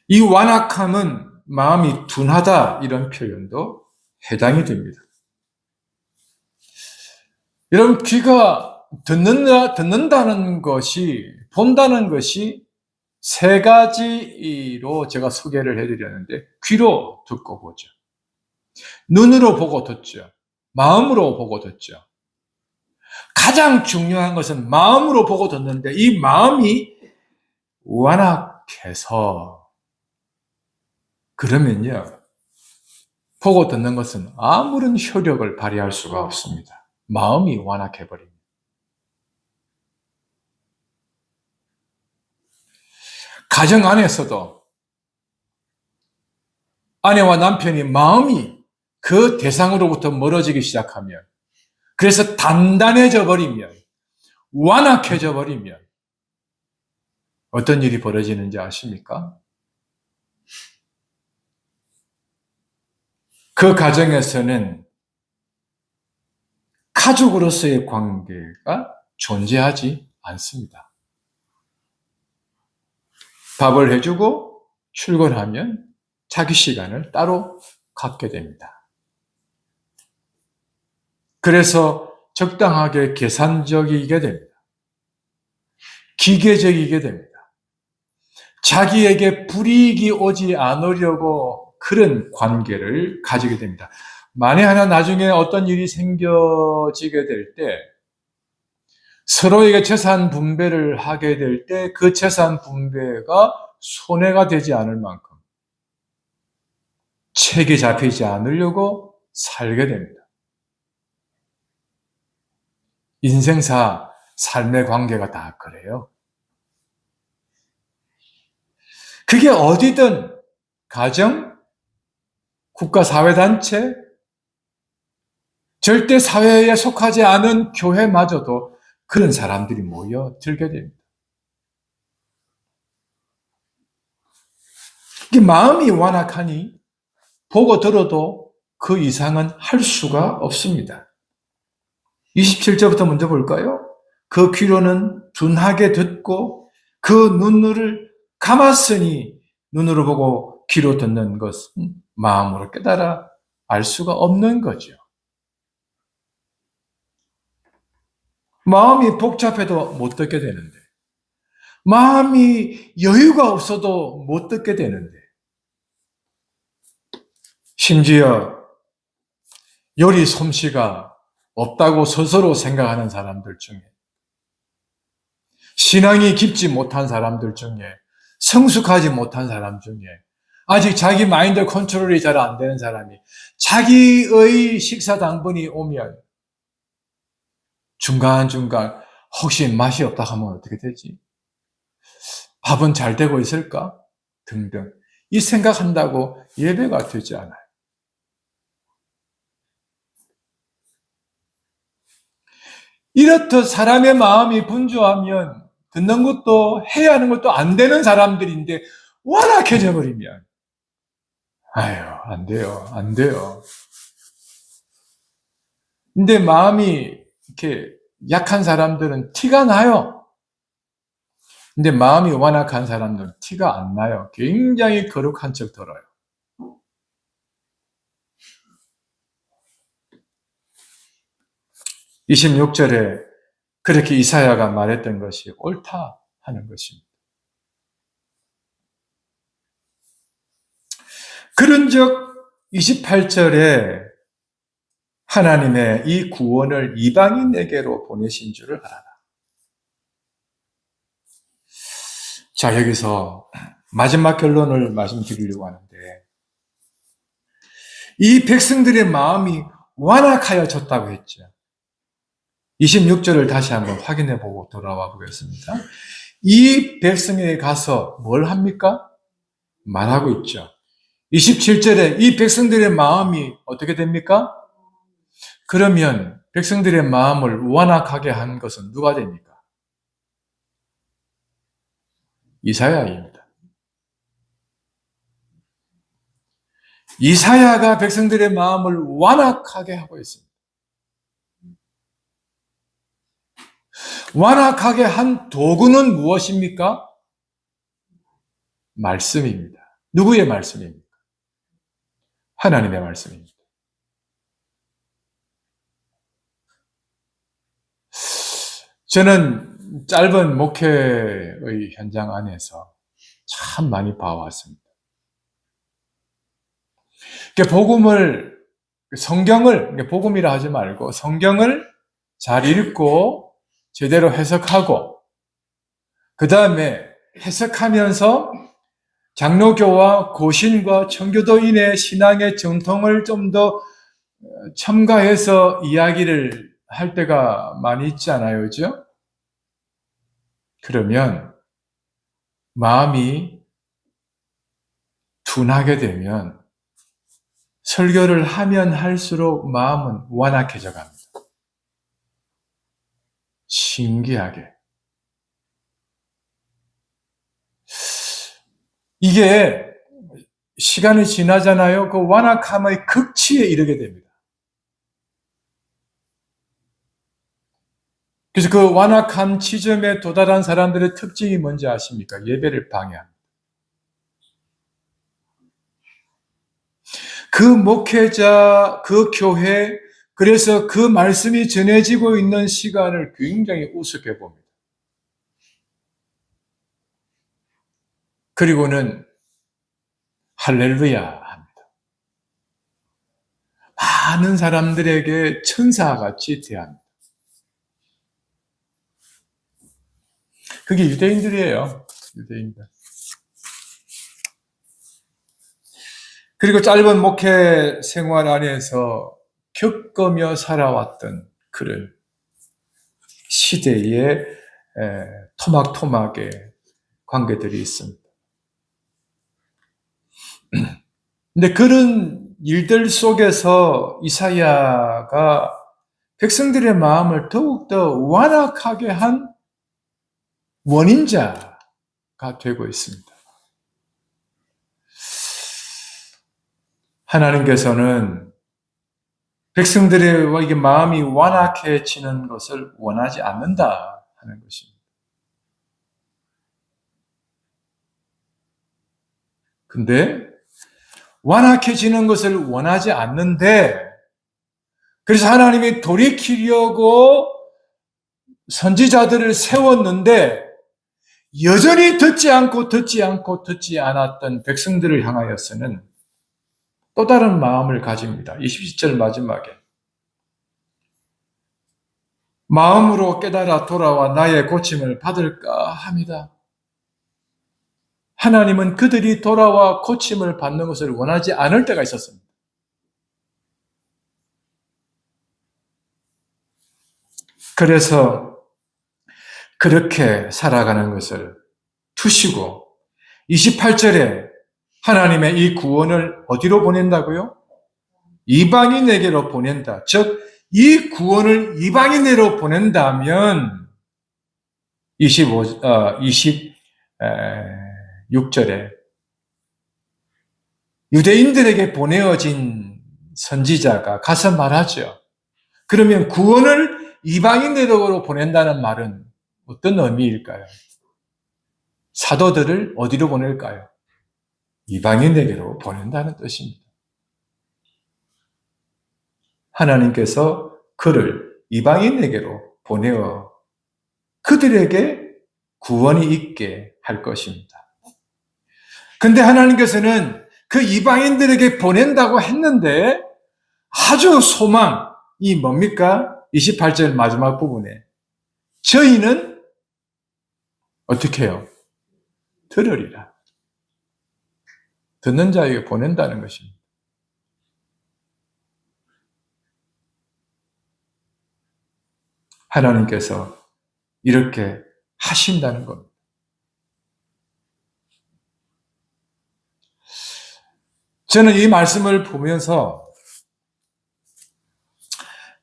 이 완악함은 마음이 둔하다 이런 표현도 해당이 됩니다. 여러분, 귀가 듣는다는 것이, 본다는 것이 세 가지로 제가 소개를 해드렸는데, 귀로 듣고 보죠. 눈으로 보고 듣죠. 마음으로 보고 듣죠. 가장 중요한 것은 마음으로 보고 듣는데, 이 마음이 완악해서, 그러면요, 보고 듣는 것은 아무런 효력을 발휘할 수가 없습니다. 마음이 완악해버립니다. 가정 안에서도 아내와 남편이 마음이 그 대상으로부터 멀어지기 시작하면, 그래서 단단해져 버리면, 완악해져 버리면 어떤 일이 벌어지는지 아십니까? 그 가정에서는 가족으로서의 관계가 존재하지 않습니다. 밥을 해주고 출근하면 자기 시간을 따로 갖게 됩니다. 그래서 적당하게 계산적이게 됩니다. 기계적이게 됩니다. 자기에게 불이익이 오지 않으려고 그런 관계를 가지게 됩니다. 만에 하나 나중에 어떤 일이 생겨지게 될 때 서로에게 재산 분배를 하게 될 때 그 재산 분배가 손해가 되지 않을 만큼 책이 잡히지 않으려고 살게 됩니다. 인생사, 삶의 관계가 다 그래요. 그게 어디든 가정, 국가사회단체, 절대 사회에 속하지 않은 교회마저도 그런 사람들이 모여 들게 됩니다. 마음이 완악하니 보고 들어도 그 이상은 할 수가 없습니다. 27절부터 먼저 볼까요? 그 귀로는 둔하게 듣고 그 눈을 감았으니 눈으로 보고 귀로 듣는 것은 마음으로 깨달아 알 수가 없는 거죠. 마음이 복잡해도 못 듣게 되는데, 마음이 여유가 없어도 못 듣게 되는데, 심지어 요리 솜씨가 없다고 스스로 생각하는 사람들 중에, 신앙이 깊지 못한 사람들 중에, 성숙하지 못한 사람 중에, 아직 자기 마인드 컨트롤이 잘 안 되는 사람이 자기의 식사 당번이 오면 중간중간 혹시 맛이 없다 하면 어떻게 되지? 밥은 잘 되고 있을까? 등등. 이 생각한다고 예배가 되지 않아요. 이렇듯 사람의 마음이 분주하면 듣는 것도 해야 하는 것도 안 되는 사람들인데 완악해져 버리면 아유, 안 돼요. 안 돼요. 근데 마음이 이렇게 약한 사람들은 티가 나요. 근데 마음이 완악한 사람들은 티가 안 나요. 굉장히 거룩한 척 들어요. 26절에 그렇게 이사야가 말했던 것이 옳다 하는 것입니다. 그런즉 28절에 하나님의 이 구원을 이방인에게로 보내신 줄을 알아라. 자, 여기서 마지막 결론을 말씀드리려고 하는데, 이 백성들의 마음이 완악하여졌다고 했죠. 26절을 다시 한번 확인해 보고 돌아와 보겠습니다. 이 백성에게 가서 뭘 합니까? 말하고 있죠. 27절에 이 백성들의 마음이 어떻게 됩니까? 그러면 백성들의 마음을 완악하게 한 것은 누가 됩니까? 이사야입니다. 이사야가 백성들의 마음을 완악하게 하고 있습니다. 완악하게 한 도구는 무엇입니까? 말씀입니다. 누구의 말씀입니까? 하나님의 말씀입니다. 저는 짧은 목회의 현장 안에서 참 많이 봐왔습니다. 복음을, 성경을, 복음이라 하지 말고 성경을 잘 읽고 제대로 해석하고 그 다음에 해석하면서 장로교와 고신과 청교도인의 신앙의 정통을 좀 더 첨가해서 이야기를 할 때가 많이 있지 않아요? 그죠? 그러면 마음이 둔하게 되면 설교를 하면 할수록 마음은 완악해져 갑니다. 신기하게. 이게 시간이 지나잖아요. 그 완악함의 극치에 이르게 됩니다. 그래서 그 완악한 지점에 도달한 사람들의 특징이 뭔지 아십니까? 예배를 방해합니다. 그 목회자, 그 교회, 그래서 그 말씀이 전해지고 있는 시간을 굉장히 우습게 봅니다. 그리고는 할렐루야 합니다. 많은 사람들에게 천사같이 대합니다. 그게 유대인들이에요. 유대인들. 그리고 짧은 목회 생활 안에서 겪으며 살아왔던 그런 시대의 토막토막의 관계들이 있습니다. 근데 그런 일들 속에서 이사야가 백성들의 마음을 더욱더 완악하게 한 원인자가 되고 있습니다. 하나님께서는 백성들의 마음이 완악해지는 것을 원하지 않는다 하는 것입니다. 근데 완악해지는 것을 원하지 않는데, 그래서 하나님이 돌이키려고 선지자들을 세웠는데 여전히 듣지 않았던 백성들을 향하여서는 또 다른 마음을 가집니다. 27절 마지막에 마음으로 깨달아 돌아와 나의 고침을 받을까 합니다. 하나님은 그들이 돌아와 고침을 받는 것을 원하지 않을 때가 있었습니다. 그래서 그렇게 살아가는 것을 두시고 28절에 하나님의 이 구원을 어디로 보낸다고요? 이방인에게로 보낸다. 즉, 이 구원을 이방인으로 보낸다면 26절에 유대인들에게 보내어진 선지자가 가서 말하죠. 그러면 구원을 이방인으로 보낸다는 말은 어떤 의미일까요? 사도들을 어디로 보낼까요? 이방인에게로 보낸다는 뜻입니다. 하나님께서 그를 이방인에게로 보내어 그들에게 구원이 있게 할 것입니다. 근데 하나님께서는 그 이방인들에게 보낸다고 했는데 아주 소망이 뭡니까? 28절 마지막 부분에 저희는 어떻게 해요? 들으리라. 듣는 자에게 보낸다는 것입니다. 하나님께서 이렇게 하신다는 겁니다. 저는 이 말씀을 보면서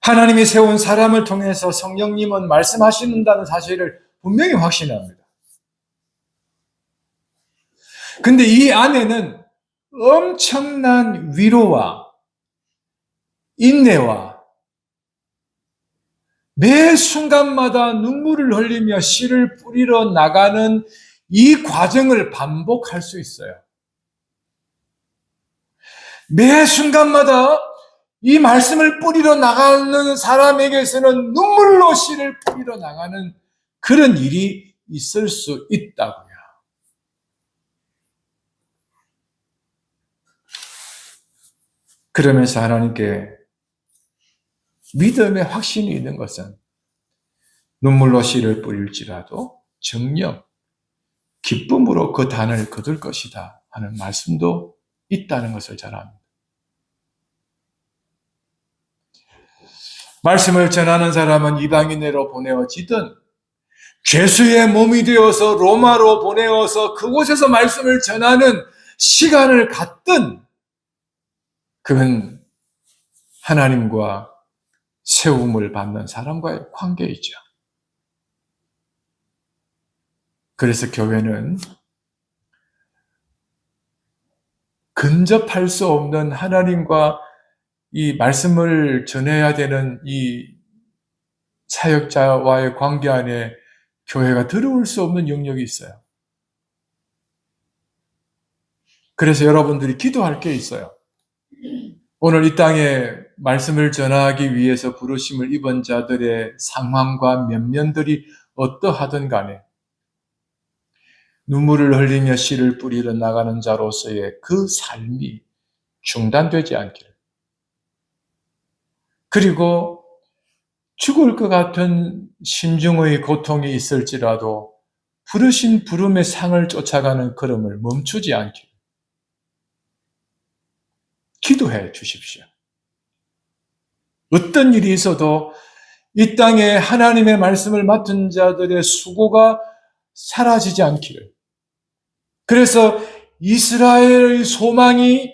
하나님이 세운 사람을 통해서 성령님은 말씀하신다는 사실을 분명히 확신합니다. 근데 이 안에는 엄청난 위로와 인내와 매 순간마다 눈물을 흘리며 씨를 뿌리러 나가는 이 과정을 반복할 수 있어요. 매 순간마다 이 말씀을 뿌리러 나가는 사람에게서는 눈물로 씨를 뿌리러 나가는 그런 일이 있을 수 있다고요. 그러면서 하나님께 믿음의 확신이 있는 것은 눈물로 씨를 뿌릴지라도 정녕 기쁨으로 그 단을 거둘 것이다 하는 말씀도 있다는 것을 잘 압니다. 말씀을 전하는 사람은 이방인으로 보내어지든 죄수의 몸이 되어서 로마로 보내어서 그곳에서 말씀을 전하는 시간을 갖든 그건 하나님과 세움을 받는 사람과의 관계이죠. 그래서 교회는 근접할 수 없는 하나님과 이 말씀을 전해야 되는 이 사역자와의 관계 안에 교회가 들어올 수 없는 영역이 있어요. 그래서 여러분들이 기도할 게 있어요. 오늘 이 땅에 말씀을 전하기 위해서 부르심을 입은 자들의 상황과 면면들이 어떠하든 간에 눈물을 흘리며 씨를 뿌리러 나가는 자로서의 그 삶이 중단되지 않기를. 그리고 죽을 것 같은 심중의 고통이 있을지라도 부르신 부름의 상을 쫓아가는 걸음을 멈추지 않기를. 기도해 주십시오. 어떤 일이 있어도 이 땅에 하나님의 말씀을 맡은 자들의 수고가 사라지지 않기를. 그래서 이스라엘의 소망이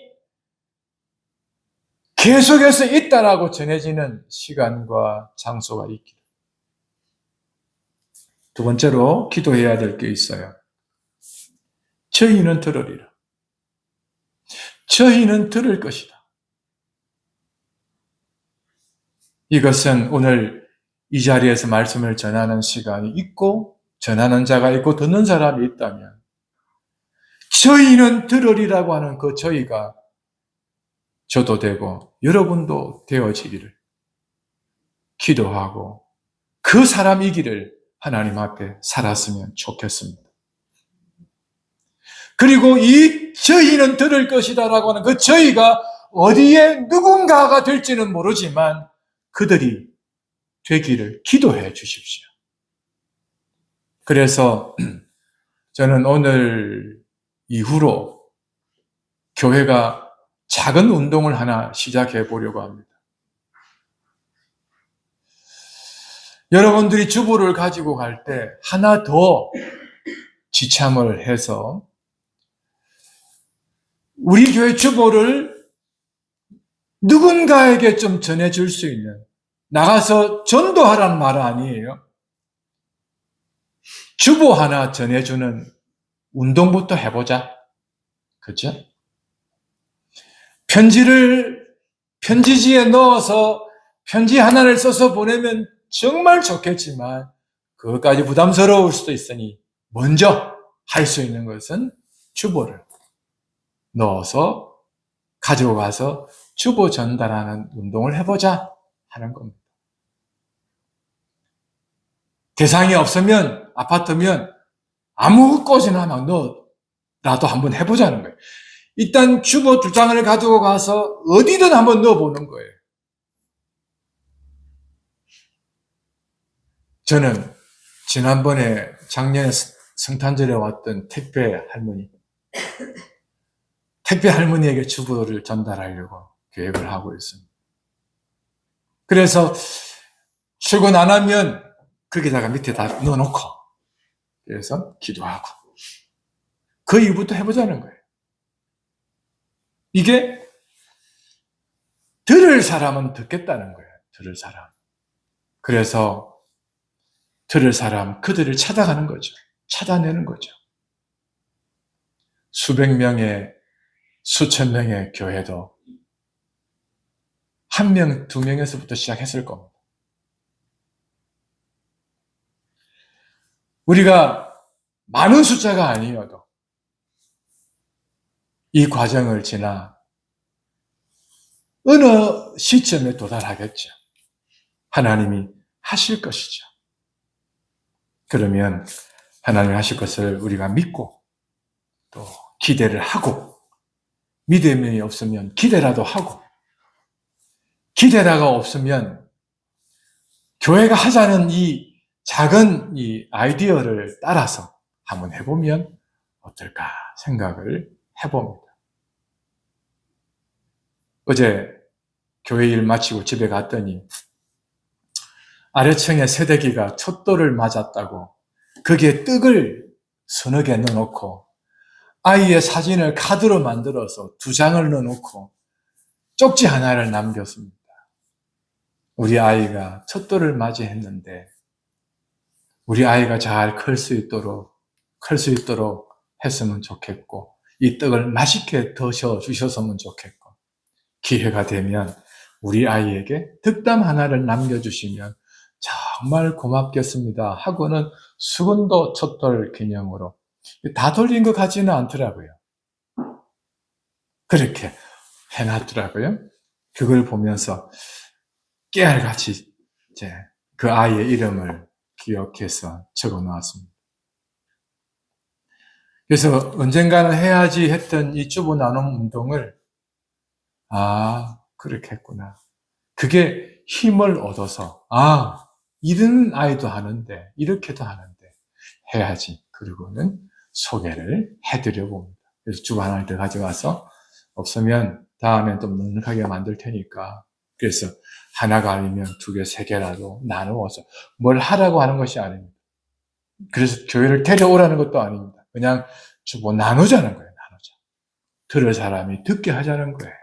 계속해서 있다라고 전해지는 시간과 장소가 있기를. 두 번째로 기도해야 될 게 있어요. 저희는 들으리라. 저희는 들을 것이다. 이것은 오늘 이 자리에서 말씀을 전하는 시간이 있고 전하는 자가 있고 듣는 사람이 있다면 저희는 들으리라고 하는 그 저희가 저도 되고 여러분도 되어지기를 기도하고 그 사람이기를 하나님 앞에 살았으면 좋겠습니다. 그리고 이 저희는 들을 것이다 라고 하는 그 저희가 어디에 누군가가 될지는 모르지만 그들이 되기를 기도해 주십시오. 그래서 저는 오늘 이후로 교회가 작은 운동을 하나 시작해 보려고 합니다. 여러분들이 주보를 가지고 갈 때 하나 더 지참을 해서 우리 교회 주보를 누군가에게 좀 전해줄 수 있는, 나가서 전도하라는 말 아니에요. 주보 하나 전해주는 운동부터 해보자. 그죠? 편지지에 넣어서 편지 하나를 써서 보내면 정말 좋겠지만 그것까지 부담스러울 수도 있으니 먼저 할 수 있는 것은 주보를 넣어서 가지고 가서 주보 전달하는 운동을 해보자 하는 겁니다. 대상이 없으면, 아파트면 아무 곳이나 막 넣어라도 한번 해보자는 거예요. 일단 주보 2장을 가지고 가서 어디든 한번 넣어보는 거예요. 저는 지난번에 작년에 성탄절에 왔던 택배 할머니에게 주보를 전달하려고 계획을 하고 있습니다. 그래서 출근 안 하면 거기다가 밑에다 넣어놓고 그래서 기도하고 그 이후부터 해보자는 거예요. 이게 들을 사람은 듣겠다는 거예요. 들을 사람. 그래서 들을 사람, 그들을 찾아가는 거죠. 찾아내는 거죠. 수백 명의, 수천 명의 교회도 1명, 2명에서부터 시작했을 겁니다. 우리가 많은 숫자가 아니어도 이 과정을 지나 어느 시점에 도달하겠죠. 하나님이 하실 것이죠. 그러면 하나님이 하실 것을 우리가 믿고 또 기대를 하고, 믿음이 없으면 기대라도 하고, 기대라가 없으면 교회가 하자는 이 작은 이 아이디어를 따라서 한번 해보면 어떨까 생각을 해봅니다. 어제 교회 일 마치고 집에 갔더니 아래층에 새댁이가 촛돌을 맞았다고 거기에 떡을 서너 개 넣어놓고 아이의 사진을 카드로 만들어서 2장을 넣어놓고 쪽지 하나를 남겼습니다. 우리 아이가 촛돌을 맞이했는데 우리 아이가 잘 클 수 있도록 했으면 좋겠고 이 떡을 맛있게 드셔주셨으면 좋겠고 기회가 되면 우리 아이에게 득담 하나를 남겨주시면 정말 고맙겠습니다 하고는 수건도 촛돌 기념으로 다 돌린 것 같지는 않더라고요. 그렇게 해놨더라고요. 그걸 보면서 깨알같이 이제 그 아이의 이름을 기억해서 적어 놓았습니다. 그래서 언젠가는 해야지 했던 이 주보 나눔 운동을 그렇게 했구나. 그게 힘을 얻어서 이런 아이도 하는데 이렇게도 하는데 해야지. 그리고는 소개를 해드려 봅니다. 그래서 주보 하나를 더 가져가서 없으면 다음에 좀 넉넉하게 만들 테니까 그래서 하나가 아니면 2개, 3개라도 나누어서 뭘 하라고 하는 것이 아닙니다. 그래서 교회를 데려오라는 것도 아닙니다. 그냥 주보 나누자는 거예요. 나누자. 들을 사람이 듣게 하자는 거예요.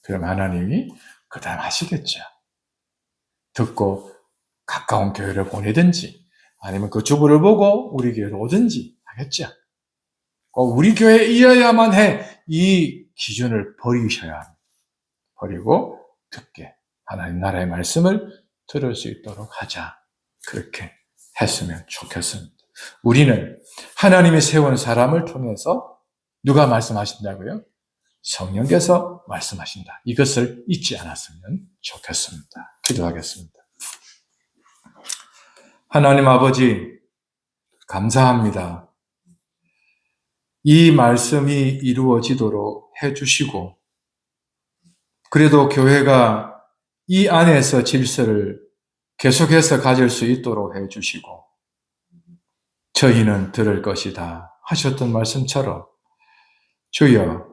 그럼 하나님이 그 다음 하시겠죠. 듣고 가까운 교회를 보내든지 아니면 그 주부를 보고 우리 교회로 오든지 하겠죠. 꼭 우리 교회에 이어야만 해. 이 기준을 버리셔야 합니다. 버리고 듣게 하나님 나라의 말씀을 들을 수 있도록 하자. 그렇게 했으면 좋겠습니다. 우리는 하나님이 세운 사람을 통해서 누가 말씀하신다고요? 성령께서 말씀하신다. 이것을 잊지 않았으면 좋겠습니다. 기도하겠습니다. 하나님 아버지, 감사합니다. 이 말씀이 이루어지도록 해주시고, 그래도 교회가 이 안에서 질서를 계속해서 가질 수 있도록 해주시고, 저희는 들을 것이다 하셨던 말씀처럼 주여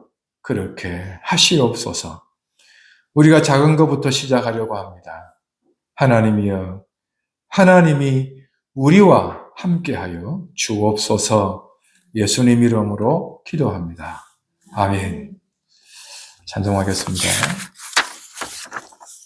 그렇게 하시옵소서. 우리가 작은 것부터 시작하려고 합니다. 하나님이여, 하나님이 우리와 함께하여 주옵소서. 예수님 이름으로 기도합니다. 아멘. 찬송하겠습니다.